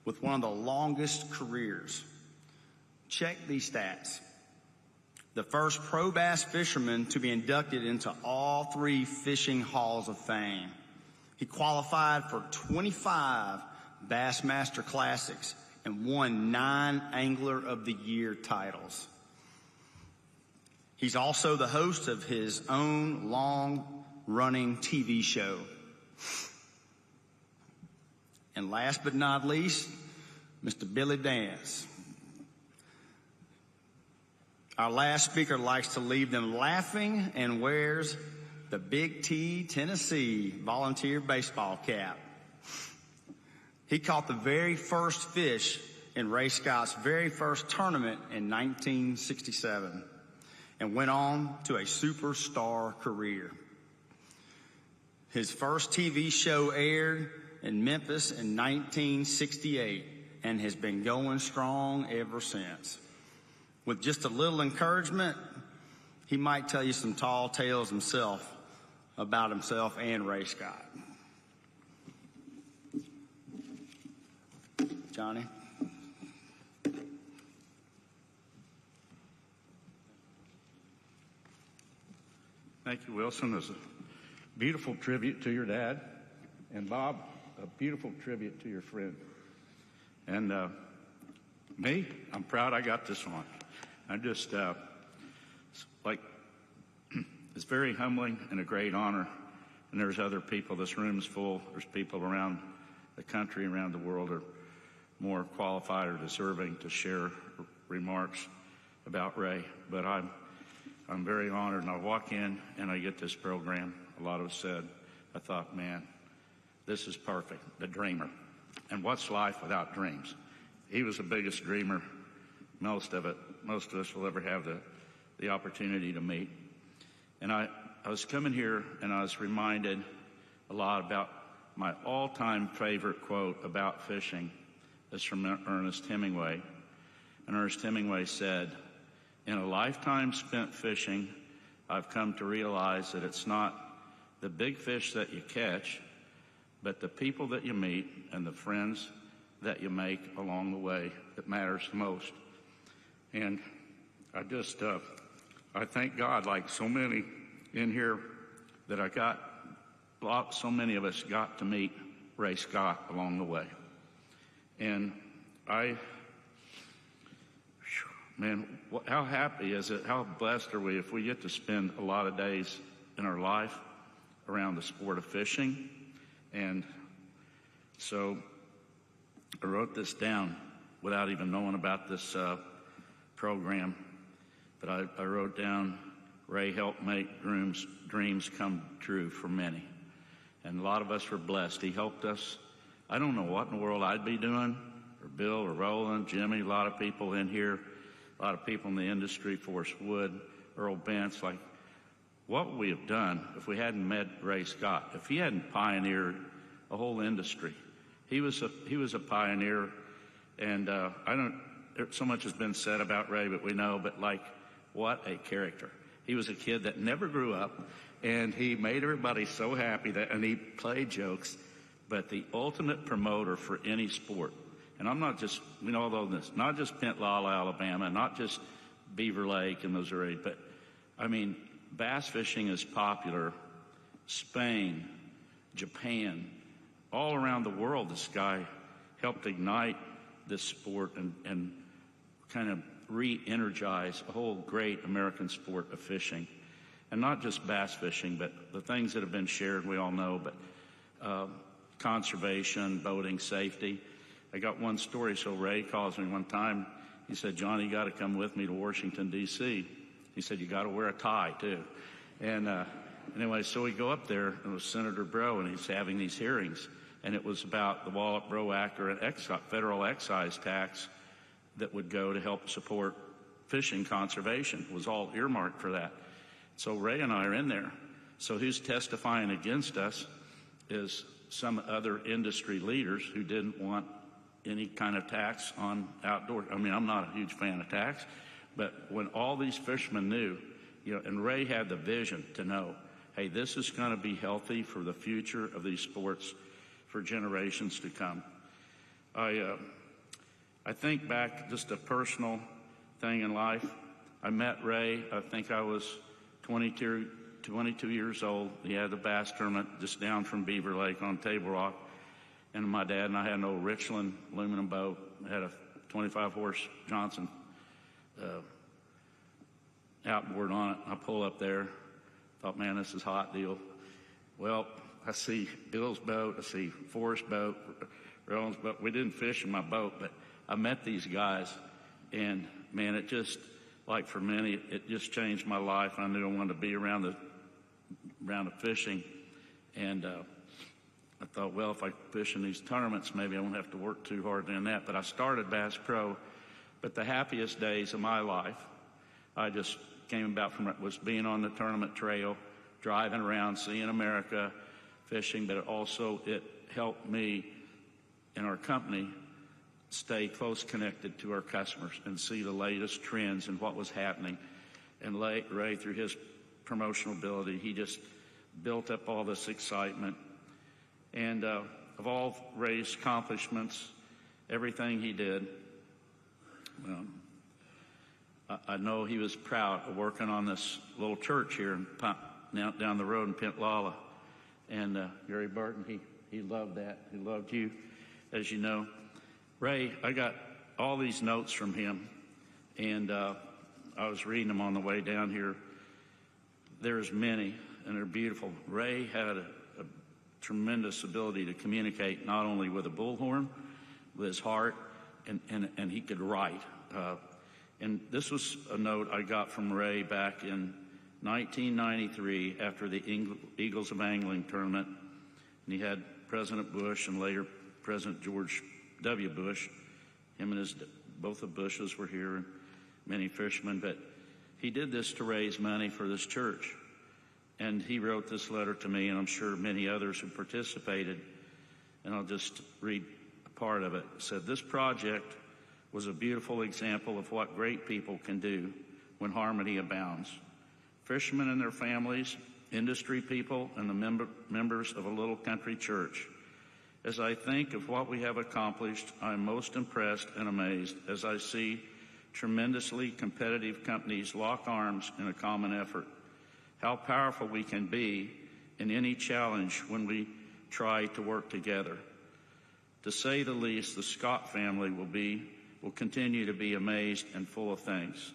H: with one of the longest careers. Check these stats. The first pro bass fisherman to be inducted into all 3 fishing halls of fame. He qualified for 25 Bassmaster Classics and won 9 Angler of the Year titles. He's also the host of his own long-running TV show. And last but not least, Mr. Billy Dance. Our last speaker likes to leave them laughing and wears the Big T Tennessee volunteer baseball cap. He caught the very first fish in Ray Scott's very first tournament in 1967 and went on to a superstar career. His first TV show aired in Memphis in 1968 and has been going strong ever since. With just a little encouragement, he might tell you some tall tales himself about himself and Ray Scott. Johnny?
U: Thank you, Wilson. It's a beautiful tribute to your dad. And Bob, a beautiful tribute to your friend. And me, I'm proud I got this one. I'm just, it's very humbling and a great honor. And there's other people, this room's full. There's people around the country, around the world are more qualified or deserving to share remarks about Ray. But I'm very honored, and I walk in and I get this program. A lot of us said, I thought, man, this is perfect, the dreamer. And what's life without dreams? He was the biggest dreamer most of us will ever have the opportunity to meet. And I was coming here and I was reminded a lot about my all-time favorite quote about fishing is from Ernest Hemingway. And Ernest Hemingway said, in a lifetime spent fishing, I've come to realize that it's not the big fish that you catch, but the people that you meet and the friends that you make along the way that matters the most. And I thank God, like so many in here, that so many of us got to meet Ray Scott along the way. And how happy is it, how blessed are we if we get to spend a lot of days in our life around the sport of fishing. And so I wrote this down without even knowing about this program. But I wrote down, Ray helped make dreams come true for many. And a lot of us were blessed. He helped us. I don't know what in the world I'd be doing, or Bill, or Roland, Jimmy, a lot of people in here, a lot of people in the industry, Forrest Wood, Earl Bentz, like, what would we have done if we hadn't met Ray Scott, if he hadn't pioneered a whole industry? He was a pioneer, and so much has been said about Ray, but we know, but like, what a character. He was a kid that never grew up, and he made everybody so happy and he played jokes, but the ultimate promoter for any sport. And I'm not just, we know all this, not just Pentlala, Alabama, not just Beaver Lake in Missouri, but I mean, bass fishing is popular. Spain, Japan, all around the world, this guy helped ignite this sport and kind of re-energize a whole great American sport of fishing. And not just bass fishing, but the things that have been shared, we all know, but conservation, boating, safety. I got one story, so Ray calls me one time. He said, Johnny, you got to come with me to Washington, D.C. He said, you got to wear a tie, too. And anyway, so we go up there, and it was Senator Breaux, and he's having these hearings. And it was about the Wallop-Breaux Act, or an federal excise tax that would go to help support fishing conservation was all earmarked for that. So Ray and I are in there. So who's testifying against us is some other industry leaders who didn't want any kind of tax on outdoor. I mean, I'm not a huge fan of tax, but when all these fishermen knew, you know, and Ray had the vision to know, hey, this is going to be healthy for the future of these sports for generations to come. I think back just a personal thing in life. I met Ray, I think I was 22 years old. He had the bass tournament just down from Beaver Lake on Table Rock. And my dad and I had an old Richland aluminum boat. I had a 25-horse Johnson outboard on it. I pull up there, thought, man, this is a hot deal. Well, I see Bill's boat, I see Forrest's boat, Roland's boat. We didn't fish in my boat, but I met these guys, and man, it just, like for many, it just changed my life. I knew I wanted to be around the fishing, and I thought, well, if I fish in these tournaments, maybe I won't have to work too hard doing that. But I started Bass Pro, but the happiest days of my life, I just came about from it, was being on the tournament trail, driving around, seeing America, fishing, but it helped me and our company stay close connected to our customers and see the latest trends and what was happening. And Ray, through his promotional ability, he just built up all this excitement. And of all Ray's accomplishments, everything he did, I know he was proud of working on this little church here down the road in Pintlala. And Gary Barton, he loved that. He loved you, as you know. Ray, I got all these notes from him, and I was reading them on the way down here. There's many, and they're beautiful. Ray had a tremendous ability to communicate not only with a bullhorn, with his heart, and he could write. And this was a note I got from Ray back in 1993 after the Eagles of Angling tournament. And he had President Bush and later President George W. Bush. Him and both the Bushes were here, and many fishermen. But he did this to raise money for this church. And he wrote this letter to me, and I'm sure many others who participated. And I'll just read a part of it. It said, "This project was a beautiful example of what great people can do when harmony abounds. Fishermen and their families, industry people, and the members of a little country church. As I think of what we have accomplished, I am most impressed and amazed as I see tremendously competitive companies lock arms in a common effort. How powerful we can be in any challenge when we try to work together. To say the least, the Scott family will continue to be amazed and full of thanks.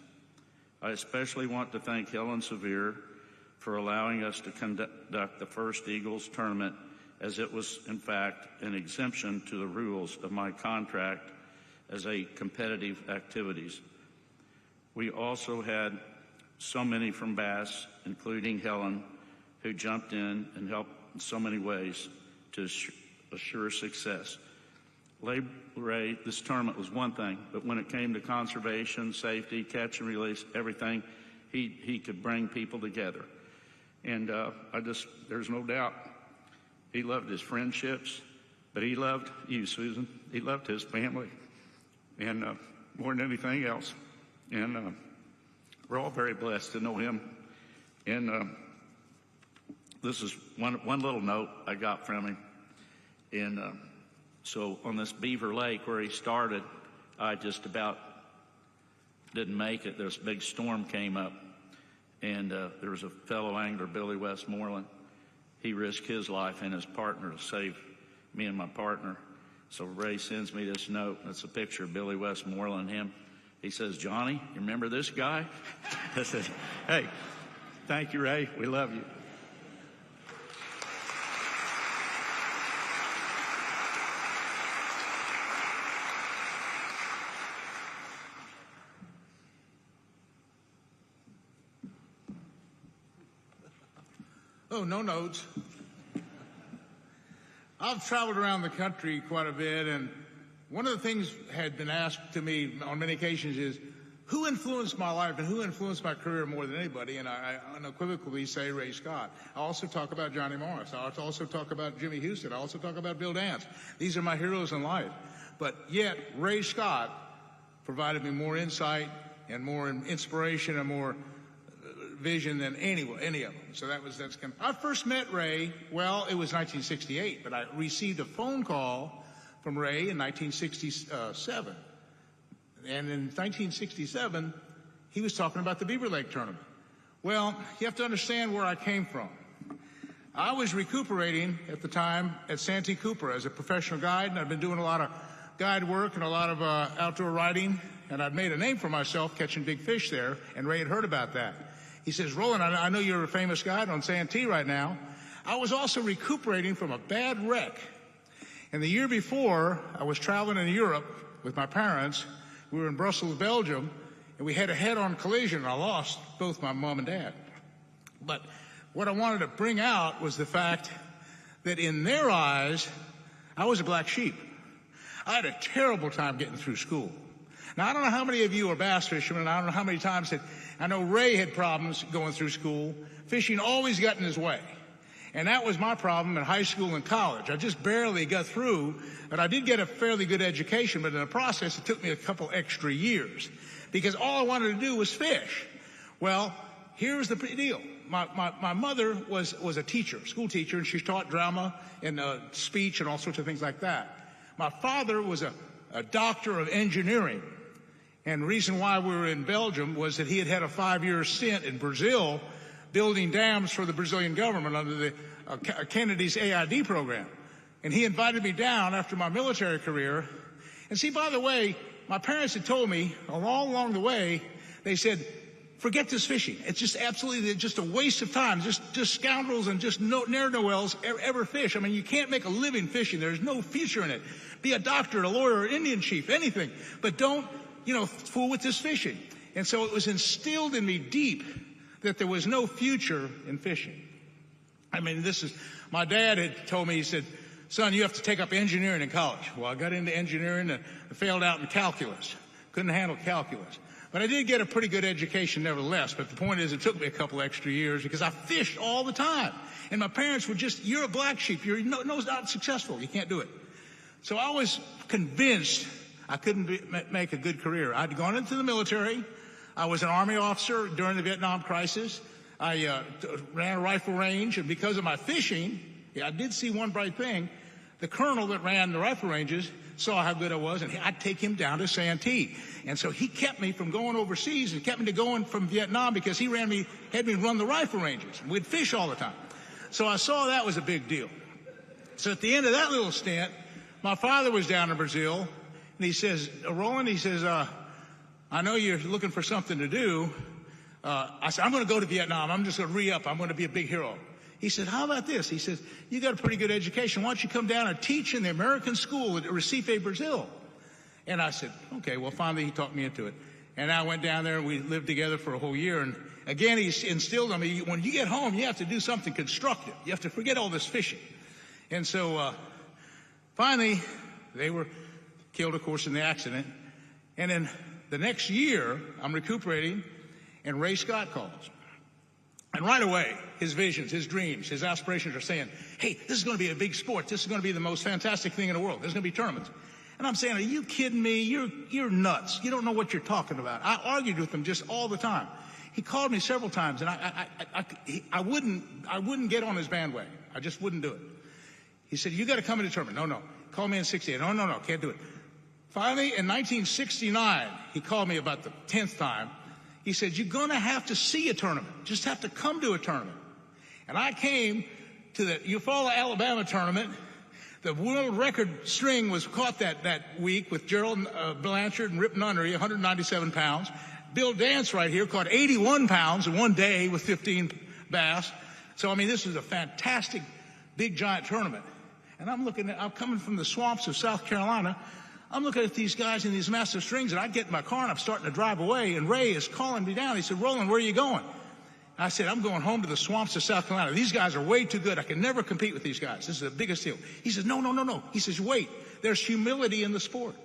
U: I especially want to thank Helen Sevier for allowing us to conduct the first Eagles tournament, as it was, in fact, an exemption to the rules of my contract as a competitive activities. We also had so many from Bass, including Helen, who jumped in and helped in so many ways to assure success. Ray, this tournament was one thing, but when it came to conservation, safety, catch and release, everything, he could bring people together. And there's no doubt, he loved his friendships, but he loved you, Susan. He loved his family, and more than anything else. And we're all very blessed to know him. And this is one little note I got from him. And so on this Beaver Lake where he started, I just about didn't make it. This big storm came up, and there was a fellow angler, Billy Westmoreland. He risked his life and his partner to save me and my partner. So Ray sends me this note, and it's a picture of Billy Westmoreland and him. He says, "Johnny, you remember this guy?" I said, "Hey, thank you, Ray. We love you."
T: Oh, no notes. I've traveled around the country quite a bit, and one of the things had been asked to me on many occasions is,
A: Who influenced my life and who influenced my career more than anybody? And I unequivocally say Ray Scott. I also talk about Johnny Morris. I also talk about Jimmy Houston. I also talk about Bill Dance. These are my heroes in life. But yet, Ray Scott provided me more insight and more inspiration and more vision than any of them. So that's. I first met Ray, well, it was 1968, but I received a phone call from Ray in 1967. And in 1967, he was talking about the Beaver Lake tournament. Well, you have to understand where I came from. I was recuperating at the time at Santee Cooper as a professional guide, and I'd been doing a lot of guide work and a lot of outdoor riding, and I'd made a name for myself catching big fish there, and Ray had heard about that. He says, Roland, I know you're a famous guide on Santee right now. I was also recuperating from a bad wreck. And the year before, I was traveling in Europe with my parents. We were in Brussels, Belgium, and we had a head-on collision, and I lost both my mom and dad. But what I wanted to bring out was the fact that in their eyes, I was a black sheep. I had a terrible time getting through school. Now, I don't know how many of you are bass fishermen. I don't know how many times that I know Ray had problems going through school. Fishing always got in his way. And that was my problem in high school and college. I just barely got through, but I did get a fairly good education, but in the process, it took me a couple extra years because all I wanted to do was fish. Well, here's the deal. My mother was a teacher, school teacher, and she taught drama and speech and all sorts of things like that. My father was a doctor of engineering. And the reason why we were in Belgium was that he had a 5-year stint in Brazil building dams for the Brazilian government under the Kennedy's AID program. And he invited me down after my military career. And see, by the way, my parents had told me along the way, they said, forget this fishing. It's just absolutely just a waste of time. Just scoundrels and just ne'er-do-wells ever fish. I mean, you can't make a living fishing. There's no future in it. Be a doctor, a lawyer, an Indian chief, anything. But don't, fool with this fishing. And so it was instilled in me deep that there was no future in fishing. I mean, my dad had told me, he said, son, you have to take up engineering in college. Well, I got into engineering and I failed out in calculus. Couldn't handle calculus. But I did get a pretty good education nevertheless. But the point is, it took me a couple extra years because I fished all the time. And my parents were you're a black sheep. You're not successful. You can't do it. So I was convinced I couldn't make a good career. I'd gone into the military. I was an Army officer during the Vietnam crisis. I ran a rifle range, and because of my fishing, I did see one bright thing. The colonel that ran the rifle ranges saw how good I was, and I'd take him down to Santee. And so he kept me from going overseas and kept me going from Vietnam because he had me run the rifle ranges. And we'd fish all the time. So I saw that was a big deal. So at the end of that little stint, my father was down in Brazil, and he says, Roland, he says, I know you're looking for something to do. I said, I'm going to go to Vietnam. I'm just going to re-up. I'm going to be a big hero. He said, how about this? He says, you got a pretty good education. Why don't you come down and teach in the American school at Recife, Brazil? And I said, okay. Well, finally, he talked me into it. And I went down there, and we lived together for a whole year. And again, he instilled on me, when you get home, you have to do something constructive. You have to forget all this fishing. And so finally, they were killed, of course, in the accident. And then the next year, I'm recuperating, and Ray Scott calls. And right away, his visions, his dreams, his aspirations are saying, hey, this is going to be a big sport. This is going to be the most fantastic thing in the world. There's going to be tournaments. And I'm saying, are you kidding me? You're nuts. You don't know what you're talking about. I argued with him just all the time. He called me several times, and I wouldn't get on his bandwagon. I just wouldn't do it. He said, you got to come in the tournament. No. Call me in 68. No, can't do it. Finally, in 1969, he called me about the 10th time. He said, you're going to have to see a tournament. Just have to come to a tournament. And I came to the Eufaula, Alabama tournament. The world record string was caught that week with Gerald Blanchard and Rip Nunnery, 197 pounds. Bill Dance right here caught 81 pounds in one day with 15 bass. So, I mean, this is a fantastic, big, giant tournament. And I'm coming from the swamps of South Carolina. I'm looking at these guys in these massive strings, and I get in my car, and I'm starting to drive away, and Ray is calling me down. He said, Roland, where are you going? I said, I'm going home to the swamps of South Carolina. These guys are way too good. I can never compete with these guys. This is the biggest deal. He says, no. He says, wait, there's humility in the sport.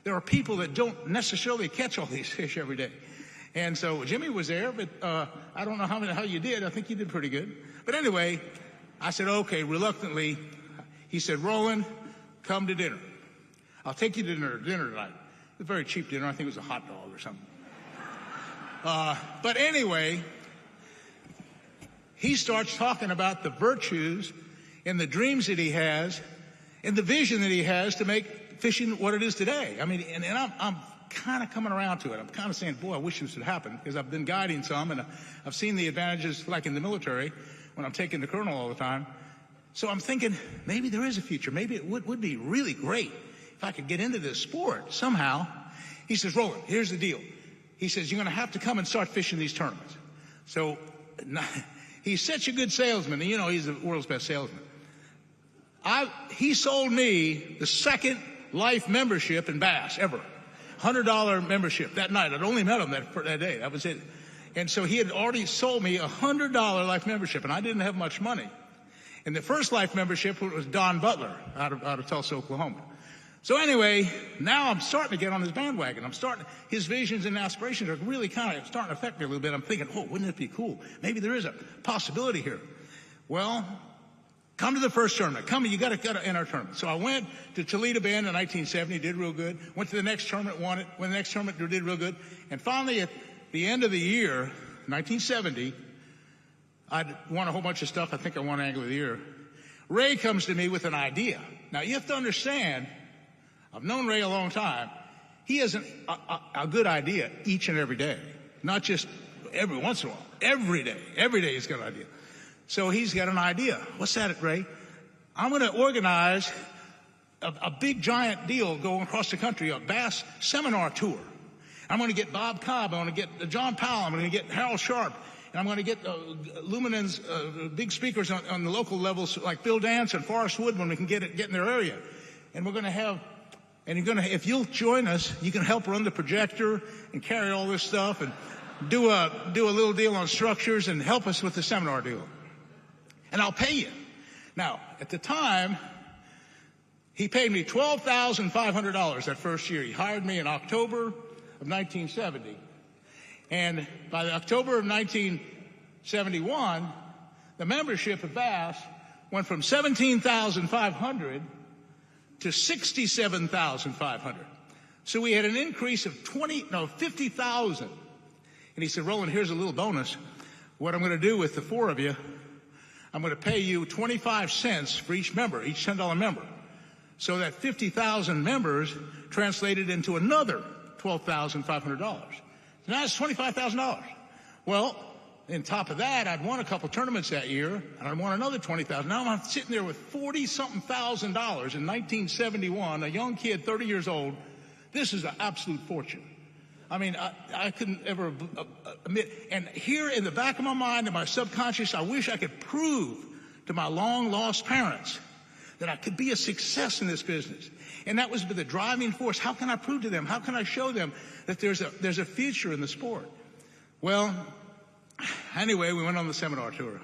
A: There are people that don't necessarily catch all these fish every day. And so Jimmy was there, but I don't know how you did. I think you did pretty good. But anyway, I said, okay, reluctantly. He said, Roland, come to dinner. I'll take you to dinner tonight. It was a very cheap dinner. I think it was a hot dog or something. But anyway, he starts talking about the virtues and the dreams that he has and the vision that he has to make fishing what it is today. I mean, and I'm kind of coming around to it. I'm kind of saying, boy, I wish this would happen, because I've been guiding some, and I've seen the advantages, like in the military, when I'm taking the colonel all the time. So I'm thinking, maybe there is a future. Maybe it would be really great if I could get into this sport somehow. He says, Roland, here's the deal. He says, you're going to have to come and start fishing these tournaments. So he's such a good salesman. You know, he's the world's best salesman. He sold me the second life membership in Bass ever. $100 membership that night. I'd only met him that day. That was it. And so he had already sold me a $100 life membership, and I didn't have much money. And the first life membership was Don Butler out of Tulsa, Oklahoma. So anyway, now I'm starting to get on his bandwagon. His visions and aspirations are really kind of starting to affect me a little bit. I'm thinking, oh, wouldn't it be cool? Maybe there is a possibility here. Well, come to the first tournament. You got to enter a tournament. So I went to Toledo Bend in 1970, did real good. Went to the next tournament, won it. Went to the next tournament, did real good. And finally, at the end of the year, 1970, I'd won a whole bunch of stuff. I think I won Angler of the Year. Ray comes to me with an idea. Now, you have to understand, I've known Ray a long time. He has a good idea each and every day, not just every once in a while. Every day. Every day he's got an idea. So he's got an idea. What's that, Ray? I'm going to organize a big, giant deal going across the country, a Bass seminar tour. I'm going to get Bob Cobb. I'm going to get John Powell. I'm going to get Harold Sharp. And I'm going to get Luminan's big speakers on the local levels, like Bill Dance and Forrest Wood, when we can get in their area. And we're going to have, and if you'll join us, you can help run the projector and carry all this stuff and do a little deal on structures and help us with the seminar deal. And I'll pay you. Now, at the time, he paid me $12,500 that first year. He hired me in October of 1970. And by the October of 1971, the membership of Bass went from $17,500 to $67,500. So we had an increase of $50,000. And he said, Roland, here's a little bonus. What I'm going to do with the four of you, I'm going to pay you 25 cents for each member, each $10 member. So that 50,000 members translated into another $12,500. So now it's $25,000. Well, on top of that, I'd won a couple tournaments that year, and I'd won another $20,000. Now I'm sitting there with $40-something thousand in 1971, a young kid, 30 years old. This is an absolute fortune. I mean, I couldn't ever admit. And here in the back of my mind, in my subconscious, I wish I could prove to my long-lost parents that I could be a success in this business. And that was the driving force. How can I prove to them? How can I show them that there's a future in the sport? Well, anyway, we went on the seminar tour.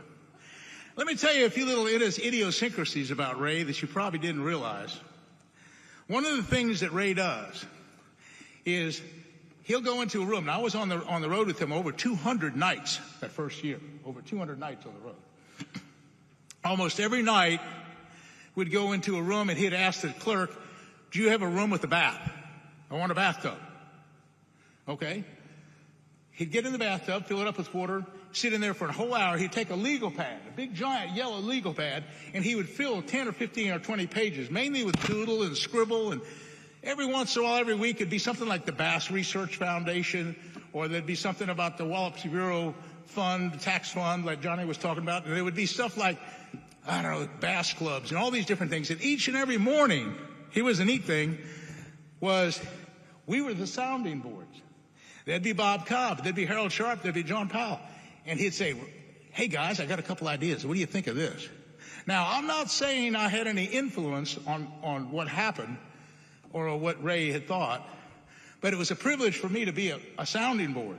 A: Let me tell you a few little idiosyncrasies about Ray that you probably didn't realize. One of the things that Ray does is he'll go into a room. Now, I was on the road with him over 200 nights that first year, over 200 nights on the road. Almost every night, we'd go into a room, and he'd ask the clerk, do you have a room with a bath? I want a bathtub. Okay. He'd get in the bathtub, fill it up with water, sit in there for a whole hour. He'd take a legal pad, a big, giant, yellow legal pad, and he would fill 10 or 15 or 20 pages, mainly with doodle and scribble. And every once in a while, every week, it'd be something like the Bass Research Foundation, or there'd be something about the Wallops Bureau Fund, tax fund, like Johnny was talking about. And there would be stuff like, I don't know, bass clubs and all these different things. And each and every morning, here was a neat thing, was we were the sounding boards. There'd be Bob Cobb, there'd be Harold Sharp, there'd be John Powell. And he'd say, hey guys, I got a couple ideas. What do you think of this? Now, I'm not saying I had any influence on what happened or what Ray had thought, but it was a privilege for me to be a sounding board.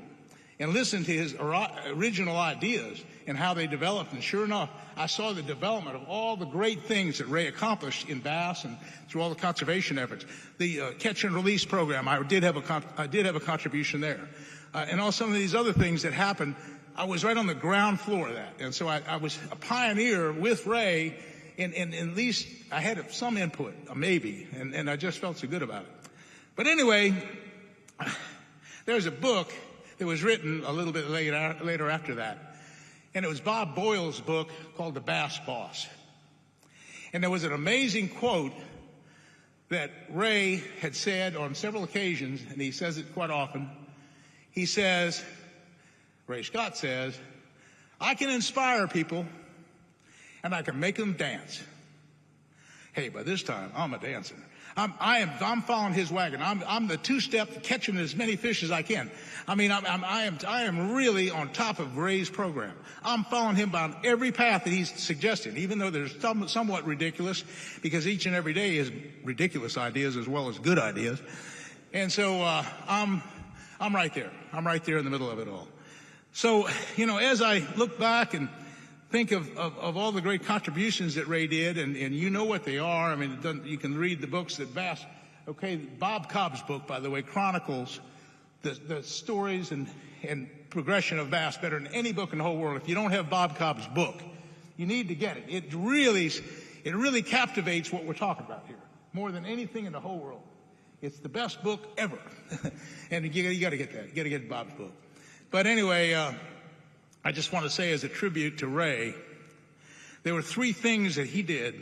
A: and listened to his original ideas and how they developed. And sure enough, I saw the development of all the great things that Ray accomplished in Bass and through all the conservation efforts. The catch and release program, I did have a contribution there. And all some of these other things that happened, I was right on the ground floor of that. And so I was a pioneer with Ray, and at least I had some input, maybe, and I just felt so good about it. But anyway, there's a book that was written a little bit later after that, and it was Bob Boyle's book called The Bass Boss. And there was an amazing quote that Ray had said on several occasions, and he says it quite often. He says, Ray Scott says, I can inspire people and I can make them dance. Hey, by this time, I'm a dancer. I'm following his wagon. I'm the two-step catching as many fish as I can. I mean, I am really on top of Ray's program. I'm following him on every path that he's suggested, even though they're somewhat ridiculous, because each and every day is ridiculous ideas as well as good ideas. And so, I'm right there. I'm right there in the middle of it all. So, as I look back and think of all the great contributions that Ray did, and you know what they are. I mean, you can read the books that Bass, Bob Cobb's book, by the way, chronicles the stories and progression of Bass better than any book in the whole world. If you don't have Bob Cobb's book, you need to get it. It really captivates what we're talking about here, more than anything in the whole world. It's the best book ever. And you got to get that. You got to get Bob's book. But anyway, I just want to say as a tribute to Ray, there were 3 things that he did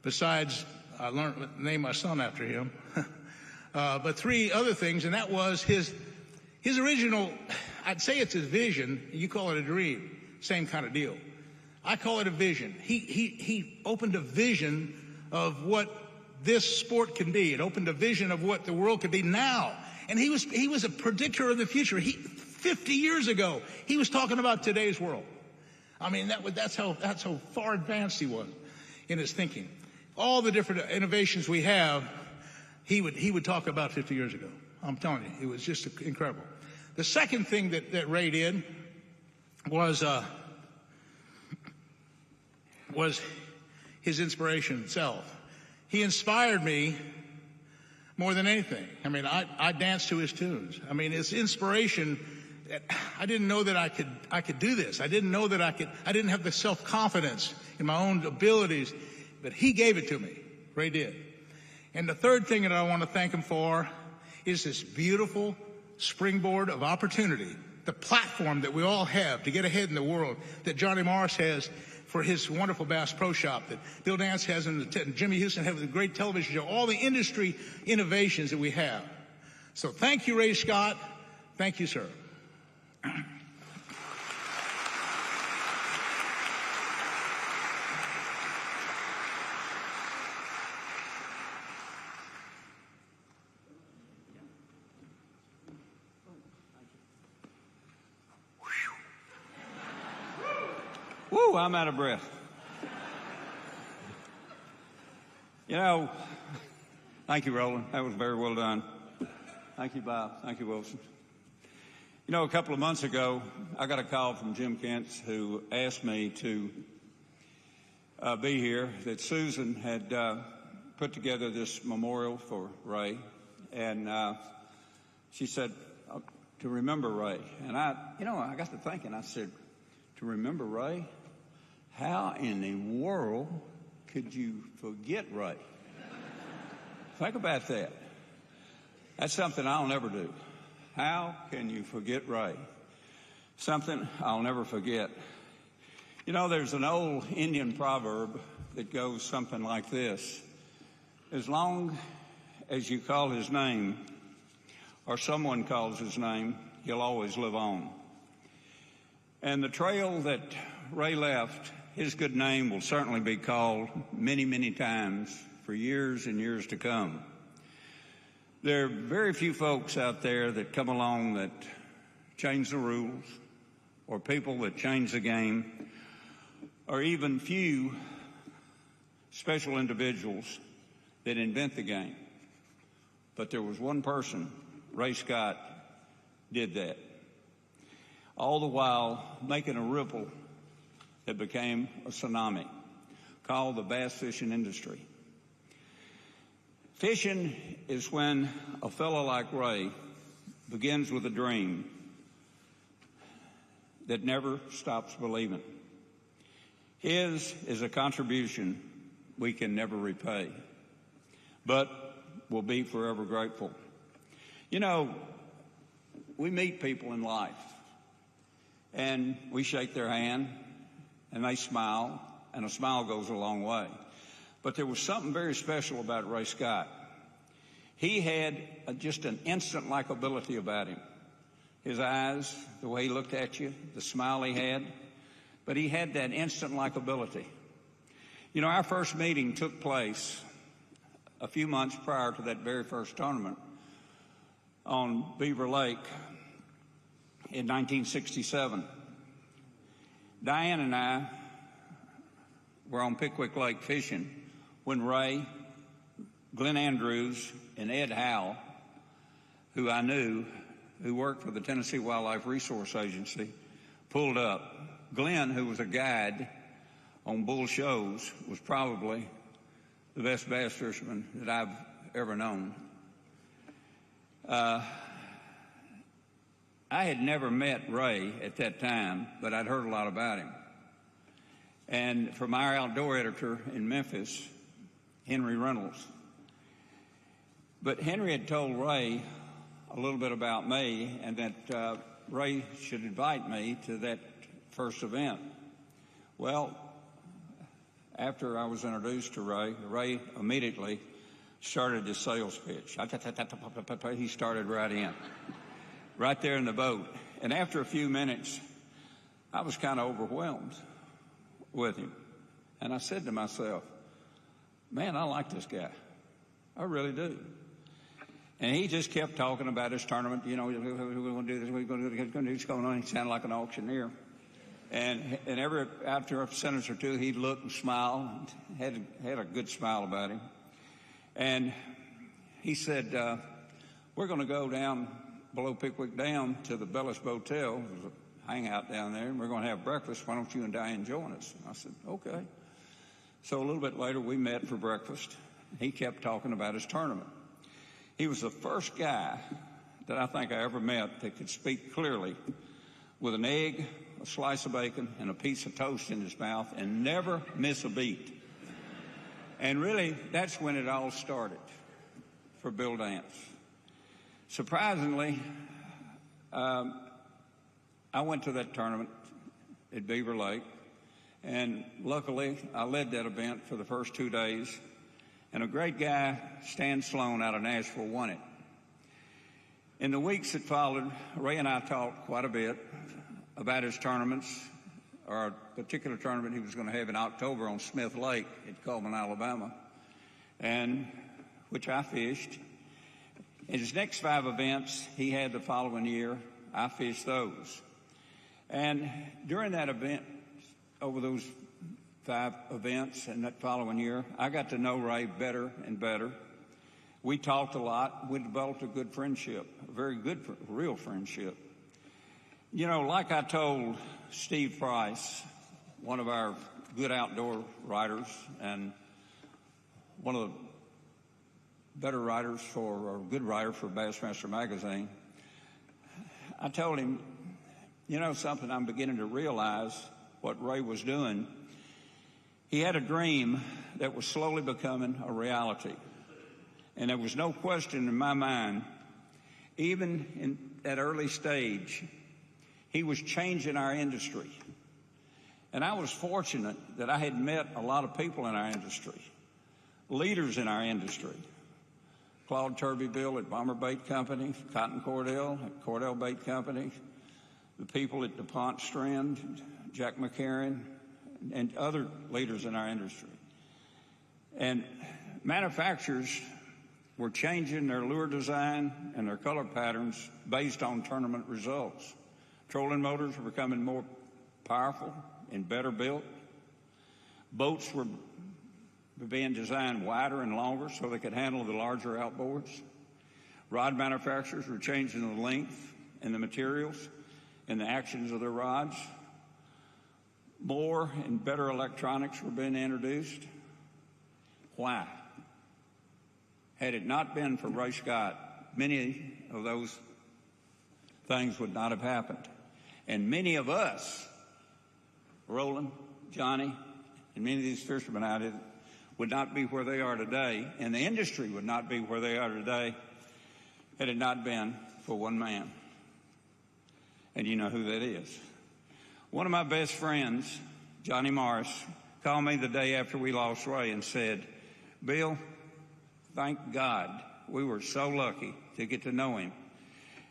A: besides I learned to name my son after him, but 3 other things, and that was his original, I'd say it's his vision, you call it a dream, same kind of deal. I call it a vision. He opened a vision of what this sport can be. It opened a vision of what the world could be now. And he was a predictor of the future. 50 years ago, he was talking about today's world. I mean, that's how far advanced he was in his thinking. All the different innovations we have, he would talk about 50 years ago. I'm telling you, it was just incredible. The second thing that Ray did was his inspiration itself. He inspired me more than anything. I mean, I danced to his tunes. I mean, his inspiration, I didn't know that I could do this. I didn't know that I didn't have the self-confidence in my own abilities, but he gave it to me. Ray did. And the third thing that I want to thank him for is this beautiful springboard of opportunity, the platform that we all have to get ahead in the world, that Johnny Morris has for his wonderful Bass Pro Shop, that Bill Dance has, and Jimmy Houston has, the great television show, all the industry innovations that we have. So thank you, Ray Scott. Thank you, sir.
C: Woo, I'm out of breath. Thank you, Roland. That was very well done. Thank you, Bob. Thank you, Wilson. A couple of months ago, I got a call from Jim Kent's who asked me to be here, that Susan had put together this memorial for Ray, and she said, to remember Ray. And I got to thinking, I said, to remember Ray? How in the world could you forget Ray? Think about that. That's something I'll never do. How can you forget Ray? Something I'll never forget. There's an old Indian proverb that goes something like this: as long as you call his name, or someone calls his name, he'll always live on. And the trail that Ray left, his good name will certainly be called many, many times for years and years to come. There are very few folks out there that come along that change the rules, or people that change the game, or even few special individuals that invent the game. But there was one person, Ray Scott, did that. all the while making a ripple that became a tsunami called the bass fishing industry. Fishing is when a fellow like Ray begins with a dream that never stops believing. His is a contribution we can never repay, but will be forever grateful. You know, we meet people in life, and we shake their hand, and they smile, and a smile goes a long way. But there was something very special about Ray Scott. He had just an instant likability about him. His eyes, the way he looked at you, the smile he had, but he had that instant likability. You know, our first meeting took place a few months prior to that very first tournament on Beaver Lake in 1967. Diane and I were on Pickwick Lake fishing when Ray, Glenn Andrews, and Ed Howell, who I knew, who worked for the Tennessee Wildlife Resource Agency, pulled up. Glenn, who was a guide on bull shows, was probably the best bass fisherman that I've ever known. I had never met Ray at that time, but I'd heard a lot about him. And from our outdoor editor in Memphis, Henry Reynolds. But Henry had told Ray a little bit about me, and that Ray should invite me to that first event. Well, after I was introduced to Ray immediately started his sales pitch. He started right in, right there in the boat. And after a few minutes, I was kind of overwhelmed with him. And I said to myself, man, I like this guy. I really do. And he just kept talking about his tournament. You know, we're going to do this, we're going to do this going on. He sounded like an auctioneer. And after a sentence or two, he'd look and smile, and had a good smile about him. And he said, we're going to go down below Pickwick Dam to the B.A.S.S Motel. There's a hangout down there, and we're going to have breakfast. Why don't you and Diane join us? And I said, okay. So a little bit later, we met for breakfast. He kept talking about his tournament. He was the first guy that I think I ever met that could speak clearly with an egg, a slice of bacon, and a piece of toast in his mouth and never miss a beat. And really, that's when it all started for Bill Dance. Surprisingly, I went to that tournament at Beaver Lake, and luckily, I led that event for the first 2 days, and a great guy, Stan Sloan out of Nashville, won it. In the weeks that followed, Ray and I talked quite a bit about his tournaments, or a particular tournament he was going to have in October on Smith Lake at Coleman, Alabama, and which I fished. In his next 5 events he had the following year, I fished those. And during that event, over those 5 events and that following year, I got to know Ray better and better. We talked a lot. We developed a good friendship, a very good, real friendship. You know, like I told Steve Price, one of our good outdoor writers and one of the better writers or good writer for Bassmaster magazine, I told him, you know something, I'm beginning to realize what Ray was doing. He had a dream that was slowly becoming a reality. And there was no question in my mind, even in that early stage, he was changing our industry. And I was fortunate that I had met a lot of people in our industry, leaders in our industry. Claude Turbyville at Bomber Bait Company, Cotton Cordell at Cordell Bait Company, the people at DuPont Strand, Jack McCarran, and other leaders in our industry. And manufacturers were changing their lure design and their color patterns based on tournament results. Trolling motors were becoming more powerful and better built. Boats were being designed wider and longer so they could handle the larger outboards. Rod manufacturers were changing the length and the materials. in the actions of their rods. More and better electronics were being introduced. Why? Had it not been for Ray Scott, many of those things would not have happened. And many of us, Roland, Johnny, and many of these fishermen out here, would not be where they are today, and the industry would not be where they are today had it not been for one man. And you know who that is. One of my best friends, Johnny Morris, called me the day after we lost Ray and said, Bill, thank God we were so lucky to get to know him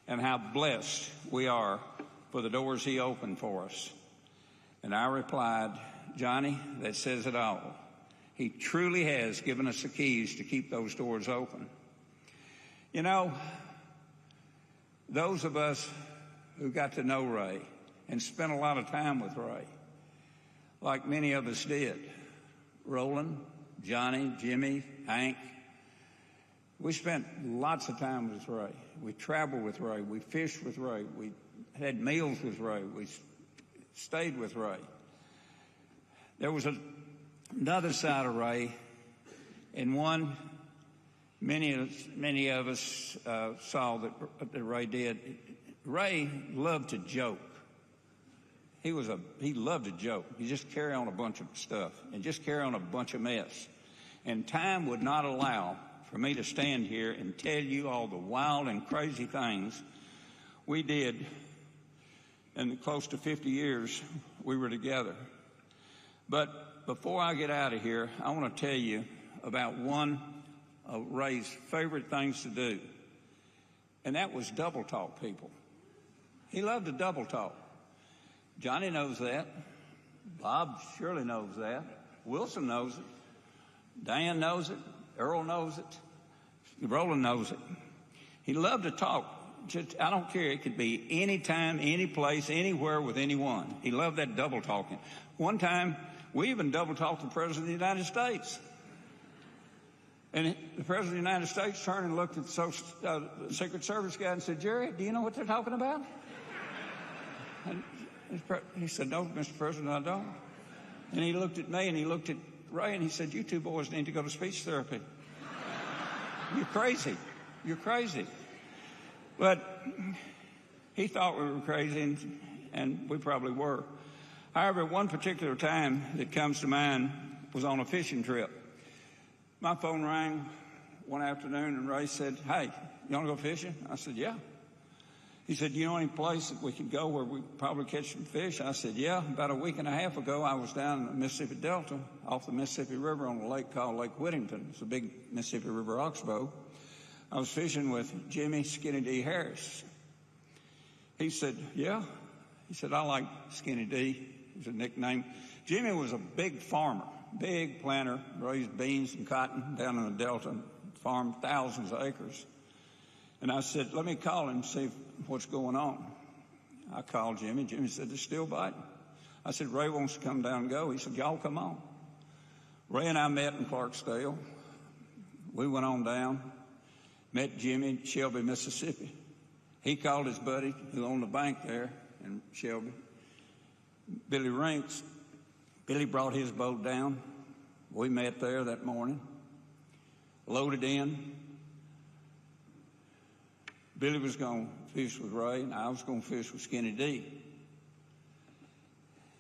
C: and how blessed we are for the doors he opened for us. And I replied, Johnny, that says it all. He truly has given us the keys to keep those doors open. You know, those of us who got to know Ray and spent a lot of time with Ray, like many of us did, Roland, Johnny, Jimmy, Hank, we spent lots of time with Ray. We traveled with Ray. We fished with Ray. We had meals with Ray. We stayed with Ray. There was another side of Ray, and one many of us saw that Ray did. Ray loved to joke. He loved to joke. He just carry on a bunch of stuff and just carry on a bunch of mess. And time would not allow for me to stand here and tell you all the wild and crazy things we did in the close to 50 years we were together. But before I get out of here, I want to tell you about one of Ray's favorite things to do, and that was double talk people. He loved to double talk. Johnny knows that. Bob surely knows that. Wilson knows it. Dan knows it. Earl knows it. Roland knows it. He loved to talk. Just, I don't care. It could be any time, any place, anywhere with anyone. He loved that double talking. One time, we even double talked the President of the United States. And the President of the United States turned and looked at the Secret Service guy and said, Jerry, do you know what they're talking about? And he said, no, Mr. President, I don't. And he looked at me and he looked at Ray and he said, you two boys need to go to speech therapy. You're crazy. You're crazy. But he thought we were crazy, and we probably were. However, one particular time that comes to mind was on a fishing trip. My phone rang one afternoon, and Ray said, hey, you want to go fishing? I said, yeah. He said, you know any place that we could go where we probably catch some fish? I said, yeah. About a week and a half ago, I was down in the Mississippi Delta off the Mississippi River on a lake called Lake Whittington. It's a big Mississippi River oxbow. I was fishing with Jimmy Skinny D. Harris. He said, yeah. He said, I like Skinny D. It was a nickname. Jimmy was a big farmer, big planter, raised beans and cotton down in the Delta, farmed thousands of acres. And I said, let me call him and see what's going on. I called Jimmy. Jimmy said, they're still biting. I said, Ray wants to come down and go. He said, y'all come on. Ray and I met in Clarksdale. We went on down, met Jimmy in Shelby, Mississippi. He called his buddy who owned the bank there in Shelby, Billy Rinks. Billy brought his boat down. We met there that morning, loaded in. Billy was going to fish with Ray, and I was going to fish with Skinny D.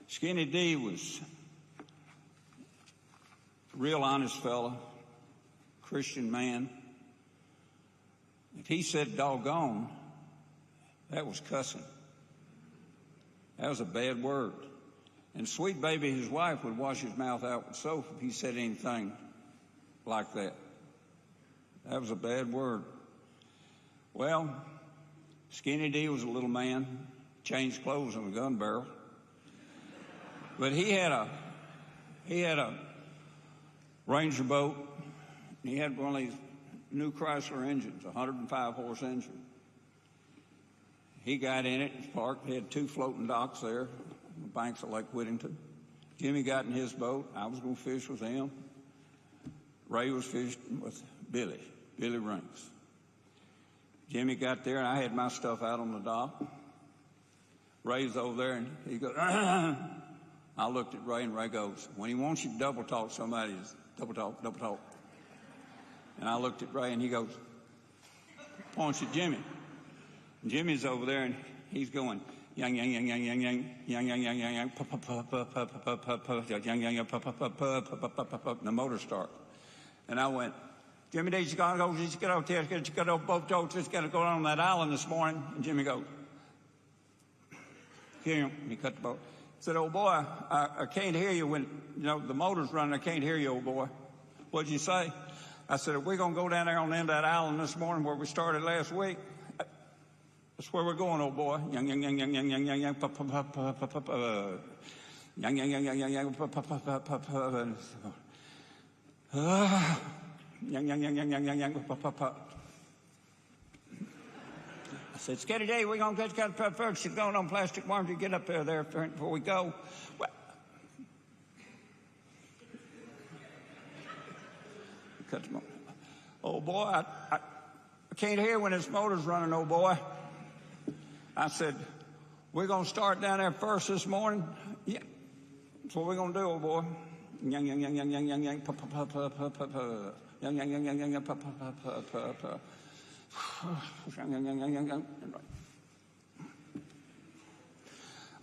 C: Skinny D was a real honest fella, Christian man. If he said doggone, that was cussing. That was a bad word. And Sweet Baby, his wife, would wash his mouth out with soap if he said anything like that. That was a bad word. Well, Skinny D was a little man, changed clothes on a gun barrel. But he had a Ranger boat, and he had one of these new Chrysler engines, a 105-horse engine. He got in it, parked, had two floating docks there on the banks of Lake Whittington. Jimmy got in his boat. I was going to fish with him. Ray was fishing with Billy Rinks. Jimmy got there, and I had my stuff out on the dock. Ray's over there, and he goes, I looked at Ray, and Ray goes, when he wants you to double talk somebody, it's double talk, double talk. And I looked at Ray, and he goes, points at Jimmy. And Jimmy's over there, and he's going, yang, yang, yang, yang, yang, yang, yang, yang, yang, yang, yang, pup, pup, pup, pup, pup, pup, pup, pup, yang, yang, yang, pup, pup, pup, pup, pup, pup, pup, and the motor starts. And I went, Jimmy, you got to go, just get over there, just got to both dogs, just got to go on that island this morning. And Jimmy goes, hear him. He cut the boat. He said, old boy, I can't hear you when, the motor's running. I can't hear you, old boy. What'd you say? I said, if we're going to go down there on the end of that island this morning where we started last week, that's where we're going, old boy. Yang, yang, yang, yang, yang, yang, yang, yang, pup, pup, pup, pup, pup, pup, yang, yang, yang, yang, yang, yang, pup, pup, pup, pup, pup, yang, yang, yang, yang, yang, yang, yang, pup, pup, pup. I said, Skitty Day, we're going to get first. You're going on plastic worms. You get up there before we go. Well, oh, boy, I can't hear when this motor's running, old boy. I said, we're going to start down there first this morning. Yeah, that's what we're going to do, old boy. Yang, yang, yang, yang, yang, yang, yang, pup, pup, pup, pup, pup, pup, pup. Yang, yang, yang, yang, yang, yang, pup, pup, pup, pup, pup, pup.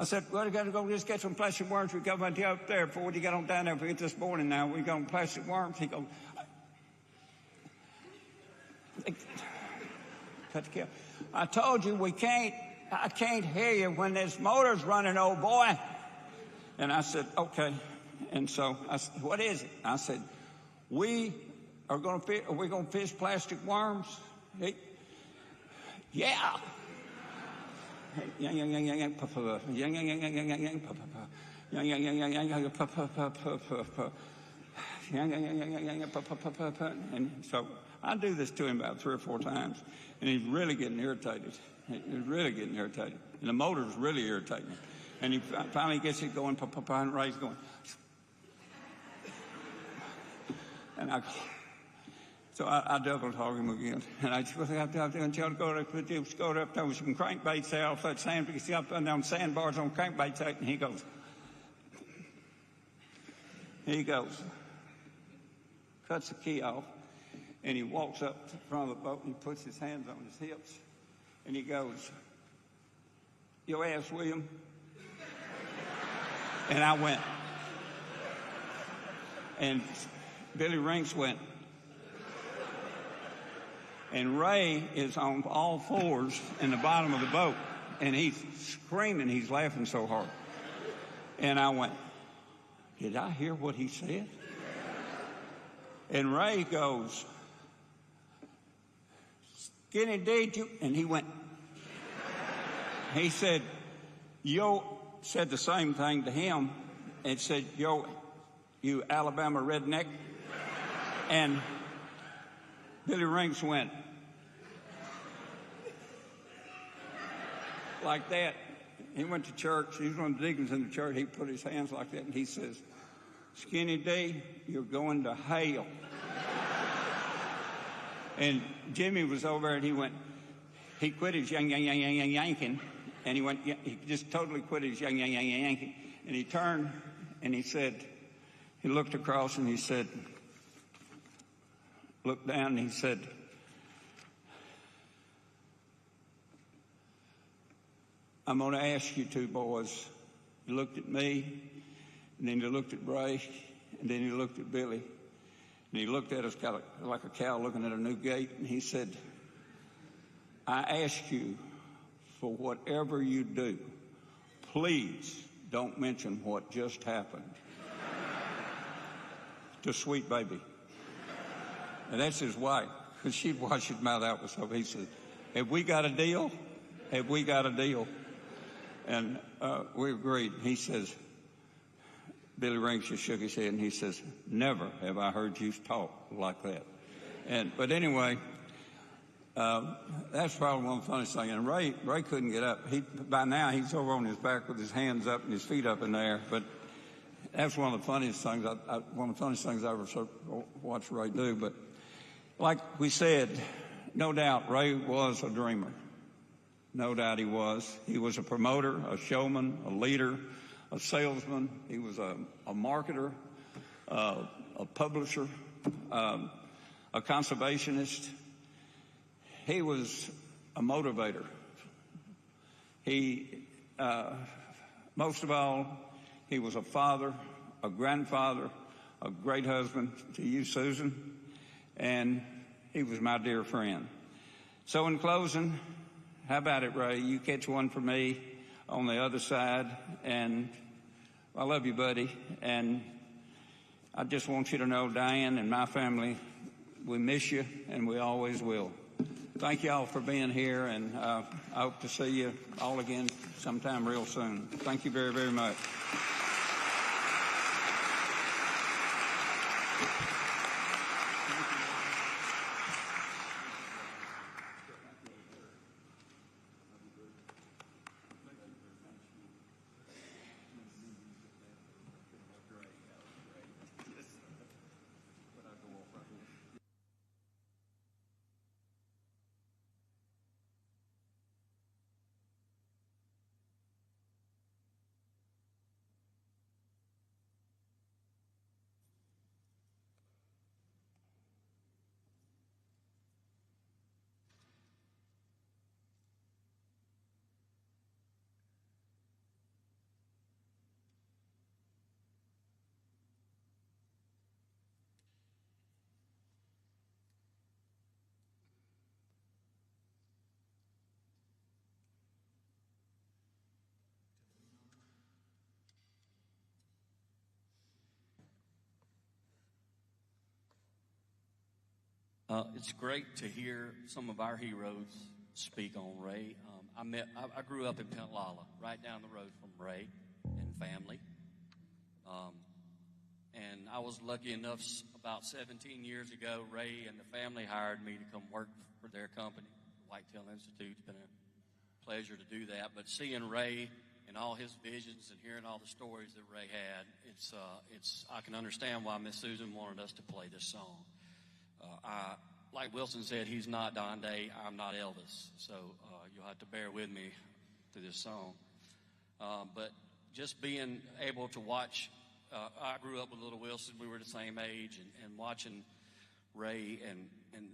C: I said, well, we got to go just get some plastic worms. We got one up there before you get on down there. We get this morning now. We got plastic worms. He goes, cut the kill. I told you I can't hear you when this motor's running, old boy. And I said, okay. And so I said, what is it? I said, we're going to fish plastic worms. Yeah. Yang, yang, yang, yang, yang, pup, pup, yang, yang, yang, yang, yang, yang, yang, pup, pup, yang, yang, yang, yang, yang, yang, pup, pup, pup, pup, pup, pup, yang, yang, yang, yang, yang, yang, pup, pup, pup, pup, pup. And so I do this to him about 3 or 4 times, and he's really getting irritated. He's really getting irritated, and the motor's really irritating him. And he finally gets it going, pup, pup, and Ray's going. And I go. So I double talk him again. And I just go up there and tell him to go up there with some crankbaits there off that sand. You can see up and down sandbars on crankbaits. And he goes, cuts the key off, and he walks up to the front of the boat and he puts his hands on his hips. And he goes, your ass, William. And I went. And Billy Rinks went. And Ray is on all fours in the bottom of the boat, and he's screaming. He's laughing so hard. And I went, did I hear what he said? And Ray goes, Skinny D, and he went. He said, yo, said the same thing to him, and said, yo, you Alabama redneck. And Billy Rinks went like that. He went to church. He was one of the deacons in the church. He put his hands like that, and he says, Skinny D, you're going to hell. And Jimmy was over there, and he quit his yanking, and he just totally quit his yanking. And he turned, and he said, he looked across, and he said, looked down, and he said, I'm going to ask you two boys. He looked at me, and then he looked at Ray, and then he looked at Billy, and he looked at us like a cow looking at a new gate, and he said, I ask you, for whatever you do, please don't mention what just happened to sweet baby. And that's his wife, because she'd wash his mouth out with soap. He said, have we got a deal? Have we got a deal? And we agreed. He says, Billy Rinks just shook his head, and he says, never have I heard you talk like that. But anyway, that's probably one of the funniest things. And Ray couldn't get up. By now, he's over on his back with his hands up and his feet up in the air. But that's one of the funniest things. One of the funniest things I ever watched Ray do. But like we said, no doubt, Ray was a dreamer. No doubt he was. He was a promoter, a showman, a leader, a salesman. He was a marketer, a publisher, a conservationist. He was a motivator. He, most of all, he was a father, a grandfather, a great husband to you, Susan, and he was my dear friend. So in closing, how about it, Ray? You catch one for me on the other side, and I love you, buddy. And I just want you to know, Diane and my family, we miss you, and we always will. Thank you all for being here, and I hope to see you all again sometime real soon. Thank you very, very much.
E: It's great to hear some of our heroes speak on Ray. I grew up in Pentlala, right down the road from Ray and family. And I was lucky enough about 17 years ago, Ray and the family hired me to come work for their company, Whitetail Institute. It's been a pleasure to do that. But seeing Ray and all his visions and hearing all the stories that Ray had, I can understand why Miss Susan wanted us to play this song. Like Wilson said, he's not Don Day, I'm not Elvis, so you'll have to bear with me through this song. But just being able to watch, I grew up with Little Wilson, we were the same age, and watching Ray and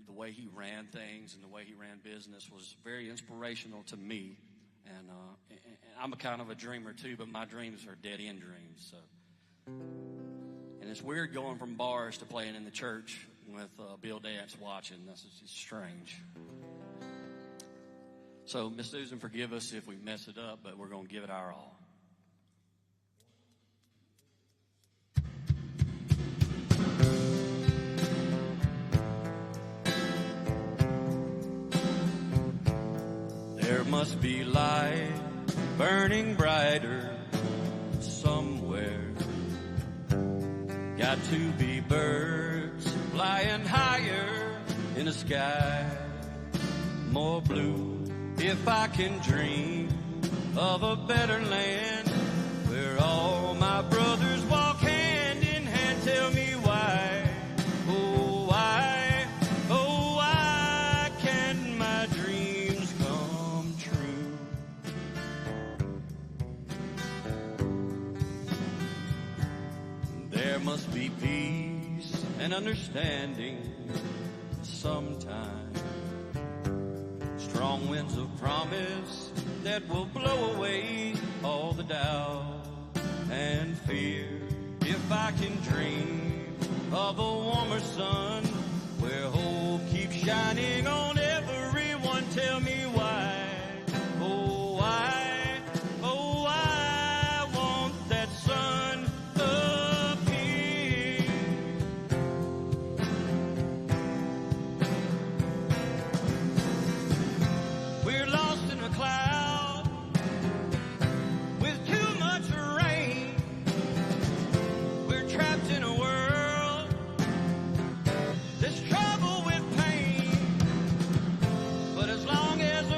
E: the way he ran things and the way he ran business was very inspirational to me. And I'm a kind of a dreamer too, but my dreams are dead-end dreams. So. And it's weird going from bars to playing in the church with Bill Dance watching. That's just strange. So, Miss Susan, forgive us if we mess it up, but we're going to give it our all. There must be light burning brighter somewhere. Got to be birds flying higher in the sky, more blue. If I can dream of a better land where all my brothers walk hand in hand, tell me why, oh why can't my dreams come true? There must be peace and understanding sometime, strong winds of promise that will blow away all the doubt and fear. If I can dream of a warmer sun where hope keeps shining on everyone, tell me why, oh why won't that sun appear? We're lost in a cloud with too much rain. We're trapped in a world that's troubled with pain. But as long as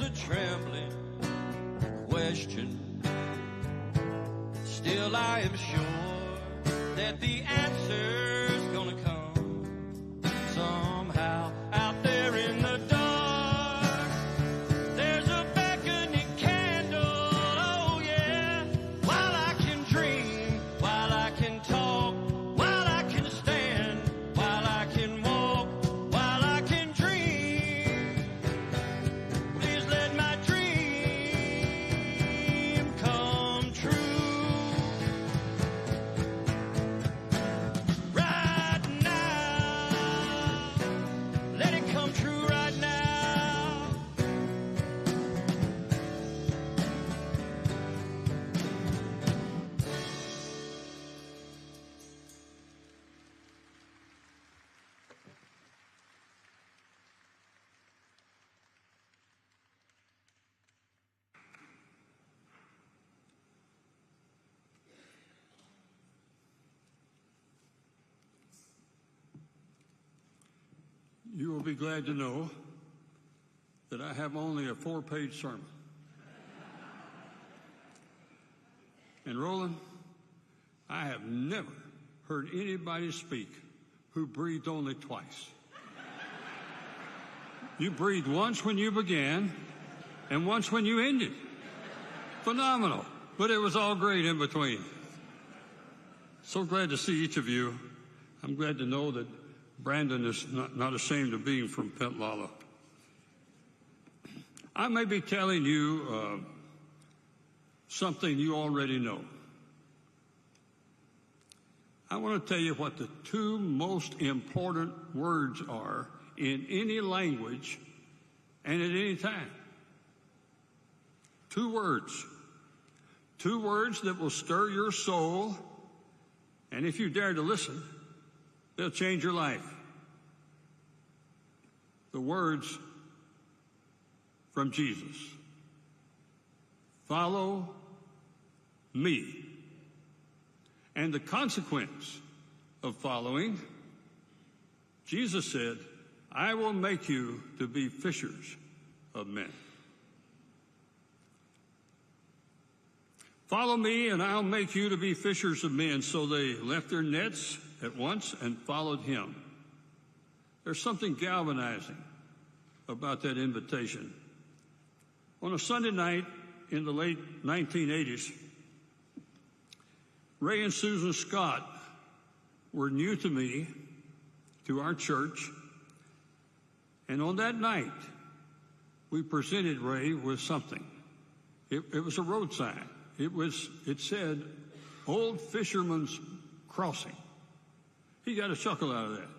D: a trembling question. Still I am sure that the answer's gonna come somehow. Out there in the dark, there's a beckoning candle, oh yeah. While I can dream, while I can talk, while I can stand, while I can walk, while I can dream, please let my dream come true. Right now, let it come true right now.
F: You will be glad to know that I have only a 4-page sermon. And Roland, I have never heard anybody speak who breathed only twice. You breathed once when you began and once when you ended. Phenomenal. But it was all great in between. So glad to see each of you. I'm glad to know that Brandon is not ashamed of being from Pentlala. I may be telling you something you already know. I want to tell you what the 2 most important words are in any language and at any time. 2 words. 2 words that will stir your soul, and if you dare to listen, they'll change your life. The words from Jesus. Follow me. And the consequence of following, Jesus said, I will make you to be fishers of men. Follow me and I'll make you to be fishers of men. So they left their nets at once and followed him. There's something galvanizing about that invitation. On a Sunday night in the late 1980s, Ray and Susan Scott were new to me, to our church, and on that night, we presented Ray with something. It was a road sign. It said, Old Fisherman's Crossing. He got a chuckle out of that.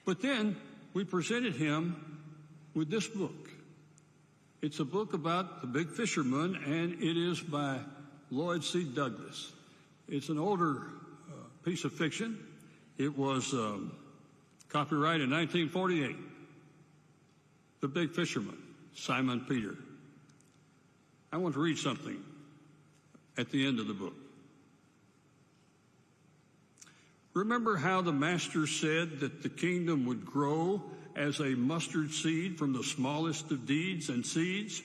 F: But then we presented him with this book. It's a book about the big fisherman, and it is by Lloyd C. Douglas. It's an older piece of fiction. It was copyrighted in 1948. The Big Fisherman, Simon Peter. I want to read something at the end of the book. Remember how the Master said that the kingdom would grow as a mustard seed from the smallest of deeds and seeds?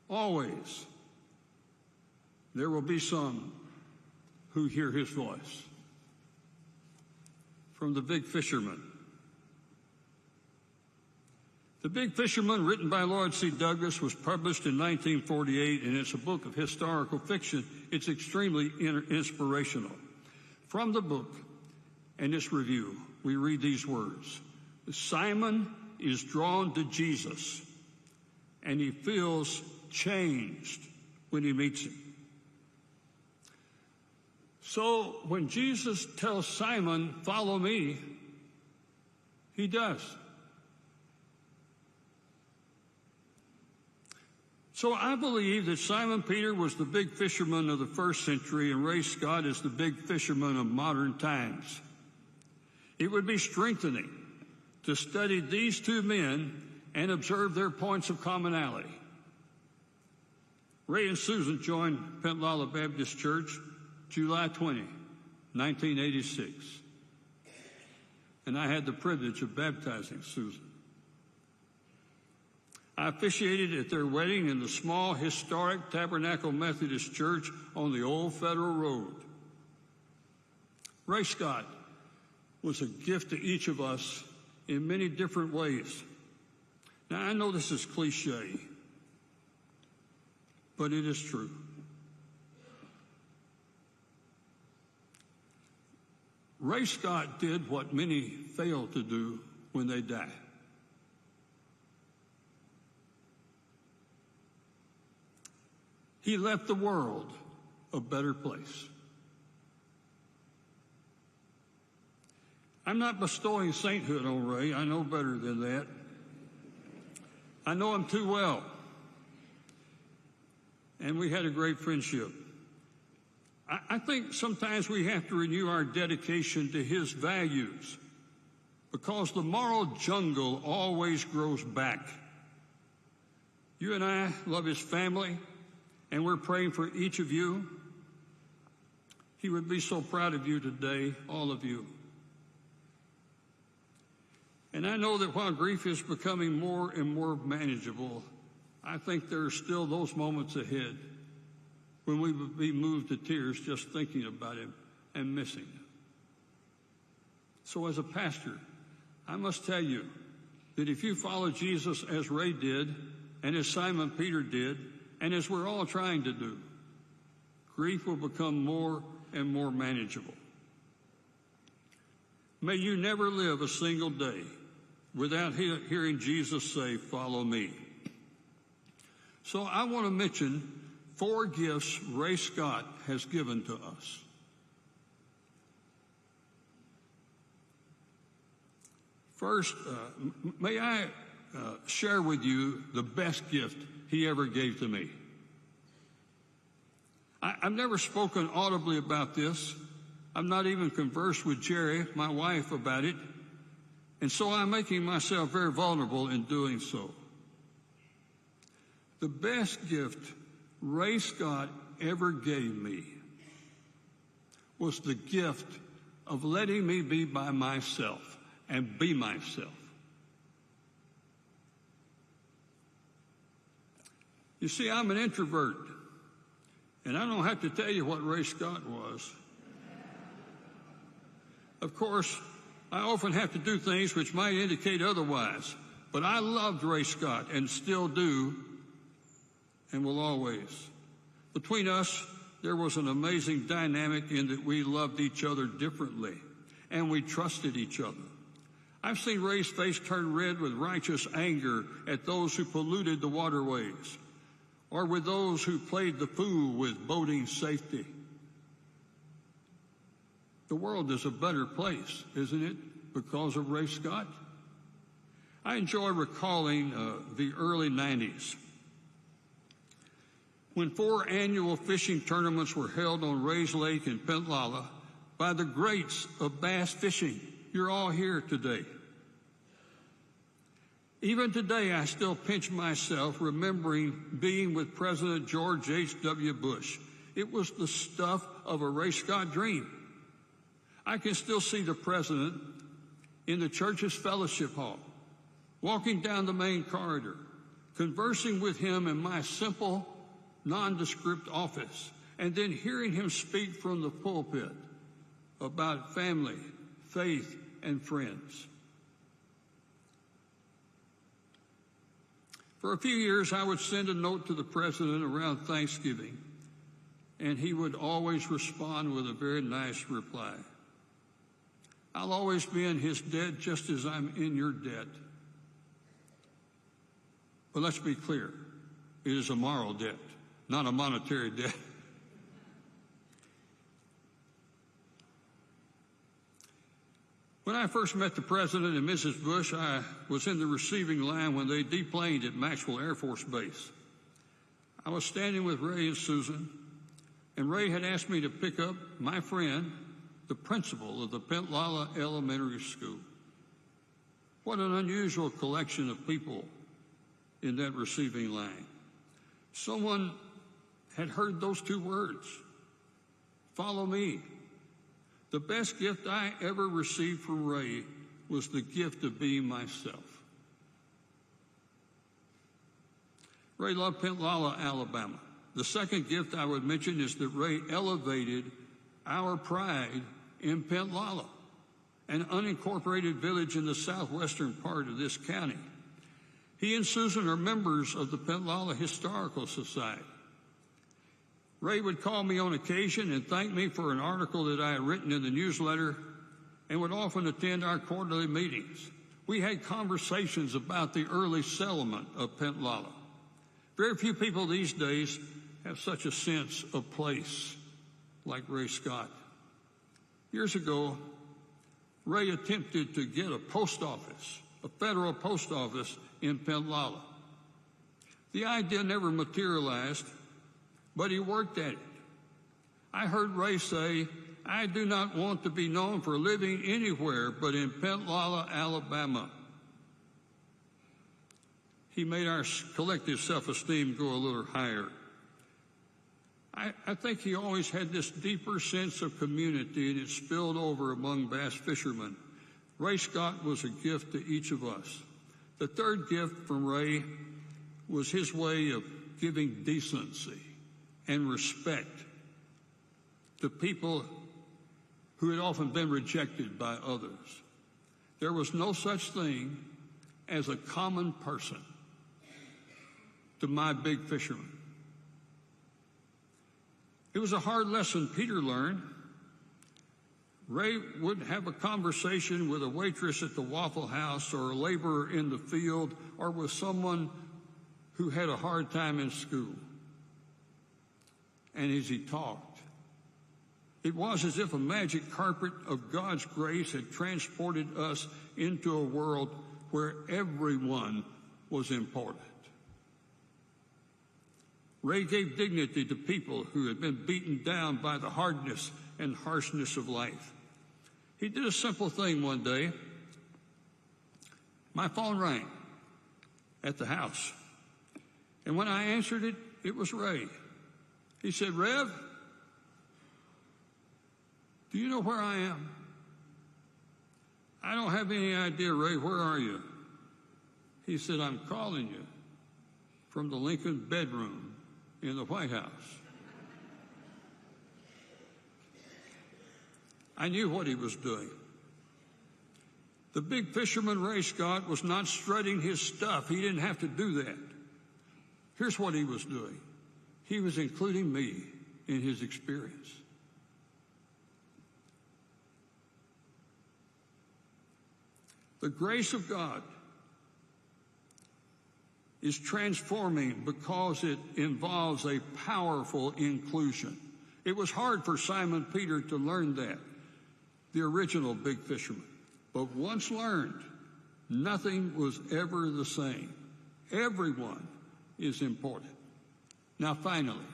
F: Always there will be some who hear his voice. From The Big Fisherman. The Big Fisherman, written by Lloyd C. Douglas, was published in 1948, and it's a book of historical fiction. It's extremely inspirational. From the book and its review, we read these words. Simon is drawn to Jesus, and he feels changed when he meets him. So when Jesus tells Simon, follow me, he does. So I believe that Simon Peter was the big fisherman of the first century and Ray Scott is the big fisherman of modern times. It would be strengthening to study these 2 men and observe their points of commonality. Ray and Susan joined Pentlala Baptist Church July 20, 1986. And I had the privilege of baptizing Susan. I officiated at their wedding in the small, historic Tabernacle Methodist Church on the old Federal Road. Ray Scott was a gift to each of us in many different ways. Now, I know this is cliche, but it is true. Ray Scott did what many fail to do when they die. He left the world a better place. I'm not bestowing sainthood on Ray. I know better than that. I know him too well. And we had a great friendship. I think sometimes we have to renew our dedication to his values because the moral jungle always grows back. You and I love his family, and we're praying for each of you. He would be so proud of you today, all of you. And I know that while grief is becoming more and more manageable, I think there are still those moments ahead when we would be moved to tears just thinking about him and missing him. So as a pastor, I must tell you that if you follow Jesus as Ray did, and as Simon Peter did, and as we're all trying to do, grief will become more and more manageable. May you never live a single day without hearing Jesus say, "Follow me." So I want to mention 4 gifts Ray Scott has given to us. First, may I share with you the best gift he ever gave to me. I've never spoken audibly about this. I've not even conversed with Jerry, my wife, about it. And so I'm making myself very vulnerable in doing so. The best gift Ray Scott ever gave me was the gift of letting me be by myself and be myself. You see, I'm an introvert, and I don't have to tell you what Ray Scott was. Of course, I often have to do things which might indicate otherwise, but I loved Ray Scott and still do and will always. Between us, there was an amazing dynamic in that we loved each other differently and we trusted each other. I've seen Ray's face turn red with righteous anger at those who polluted the waterways or with those who played the fool with boating safety. The world is a better place, isn't it, because of Ray Scott? I enjoy recalling the early 90s when 4 annual fishing tournaments were held on Ray's Lake in Pentlala by the greats of bass fishing. You're all here today. Even today, I still pinch myself remembering being with President George H.W. Bush. It was the stuff of a Ray Scott dream. I can still see the president in the church's fellowship hall, walking down the main corridor, conversing with him in my simple, nondescript office, and then hearing him speak from the pulpit about family, faith, and friends. For a few years, I would send a note to the president around Thanksgiving, and he would always respond with a very nice reply. I'll always be in his debt just as I'm in your debt. But let's be clear, it is a moral debt, not a monetary debt. When I first met the President and Mrs. Bush, I was in the receiving line when they deplaned at Maxwell Air Force Base. I was standing with Ray and Susan, and Ray had asked me to pick up my friend, the principal of the Pentlala Elementary School. What an unusual collection of people in that receiving line. Someone had heard those 2 words, "Follow me." The best gift I ever received from Ray was the gift of being myself. Ray loved Pensacola, Alabama. The second gift I would mention is that Ray elevated our pride in Pensacola, an unincorporated village in the southwestern part of this county. He and Susan are members of the Pensacola Historical Society. Ray would call me on occasion and thank me for an article that I had written in the newsletter and would often attend our quarterly meetings. We had conversations about the early settlement of Pensacola. Very few people these days have such a sense of place like Ray Scott. Years ago, Ray attempted to get a post office, a federal post office in Pensacola. The idea never materialized, but he worked at it. I heard Ray say, "I do not want to be known for living anywhere but in Pensacola, Alabama." He made our collective self-esteem go a little higher. I think he always had this deeper sense of community, and it spilled over among bass fishermen. Ray Scott was a gift to each of us. The third gift from Ray was his way of giving decency and respect to people who had often been rejected by others. There was no such thing as a common person to my big fisherman. It was a hard lesson Peter learned. Ray would have a conversation with a waitress at the Waffle House or a laborer in the field or with someone who had a hard time in school. And as he talked, it was as if a magic carpet of God's grace had transported us into a world where everyone was important. Ray gave dignity to people who had been beaten down by the hardness and harshness of life. He did a simple thing one day. My phone rang at the house, and when I answered it, it was Ray. He said, "Rev, do you know where I am?" "I don't have any idea, Ray. Where are you?" He said, "I'm calling you from the Lincoln bedroom in the White House." I knew what he was doing. The big fisherman, Ray Scott, was not strutting his stuff. He didn't have to do that. Here's what he was doing. He was including me in his experience. The grace of God is transforming because it involves a powerful inclusion. It was hard for Simon Peter to learn that, the original big fisherman. But once learned, nothing was ever the same. Everyone is important. Now, finally,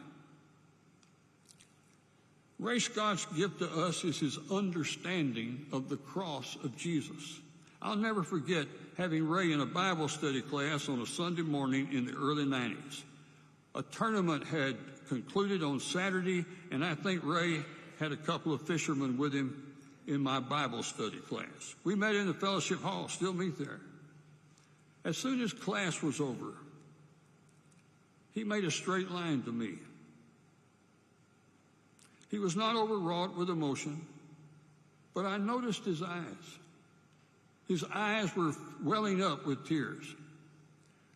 F: Ray Scott's gift to us is his understanding of the cross of Jesus. I'll never forget having Ray in a Bible study class on a Sunday morning in the early 90s. A tournament had concluded on Saturday, and I think Ray had a couple of fishermen with him in my Bible study class. We met in the fellowship hall, still meet there. As soon as class was over, he made a straight line to me. He was not overwrought with emotion, but I noticed his eyes. His eyes were welling up with tears.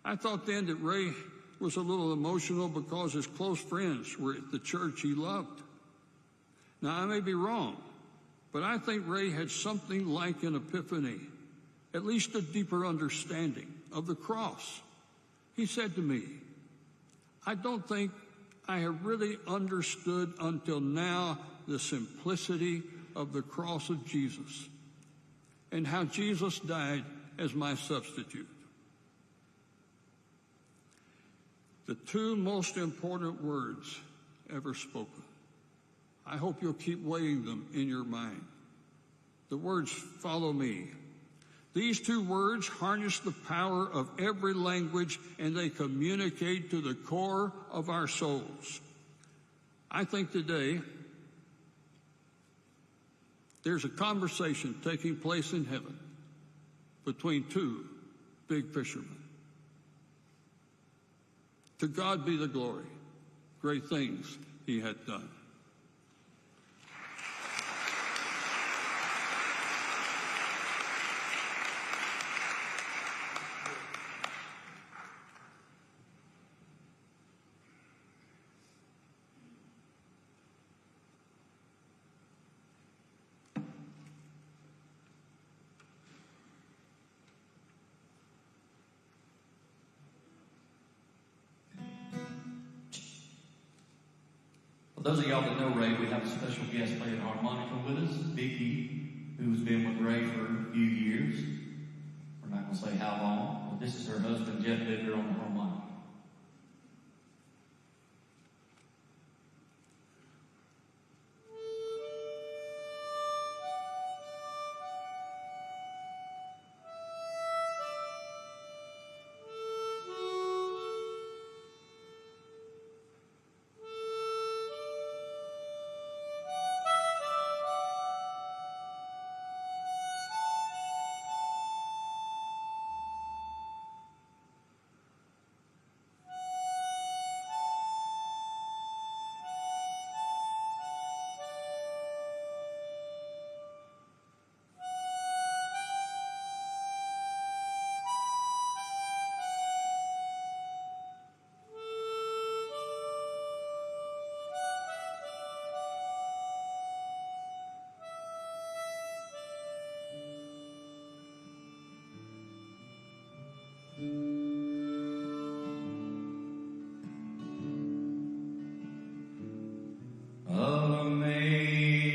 F: I thought then that Ray was a little emotional because his close friends were at the church he loved. Now, I may be wrong, but I think Ray had something like an epiphany, at least a deeper understanding of the cross. He said to me, "I don't think I have really understood until now the simplicity of the cross of Jesus and how Jesus died as my substitute." The two most important words ever spoken. I hope you'll keep weighing them in your mind. The words, "follow me." These two words harness the power of every language, and they communicate to the core of our souls. I think today there's a conversation taking place in heaven between two big fishermen. To God be the glory. Great things he hath done.
E: For those of y'all that know Ray, we have a special guest playing harmonica with us, Vicki, who's been with Ray for a few years. We're not going to say how long, but this is her husband, Jeff Bitter, on the harmonica.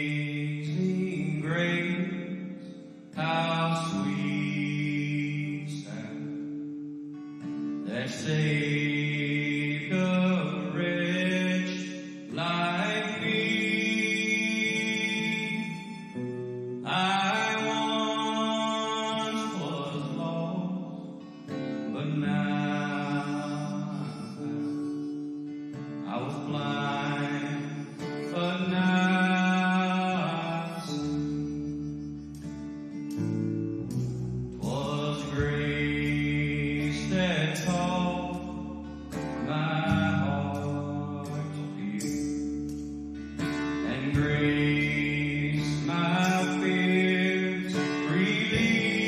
D: Amazing grace, how sweet sound that saved a wretch like me. I once was lost, but now I'm found. I was blind, but now I see. 'Twas grace that taught my heart to fear, and grace my fears relieved.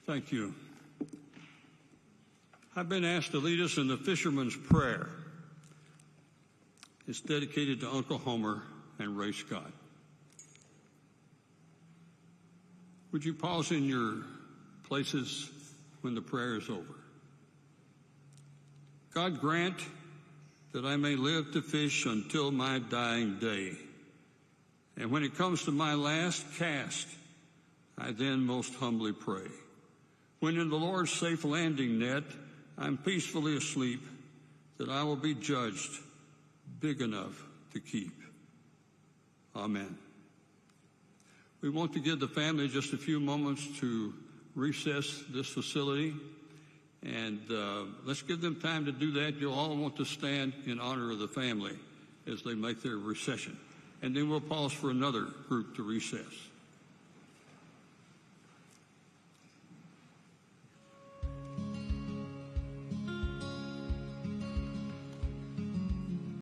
F: Thank you. I've been asked to lead us in the Fisherman's Prayer. It's dedicated to Uncle Homer and Ray Scott. Would you pause in your places when the prayer is over? God grant that I may live to fish until my dying day. And when it comes to my last cast, I then most humbly pray. When in the Lord's safe landing net, I'm peacefully asleep, that I will be judged big enough to keep. Amen. We want to give the family just a few moments to recess this facility, and let's give them time to do that. You'll all want to stand in honor of the family as they make their recession. And then we'll pause for another group to recess.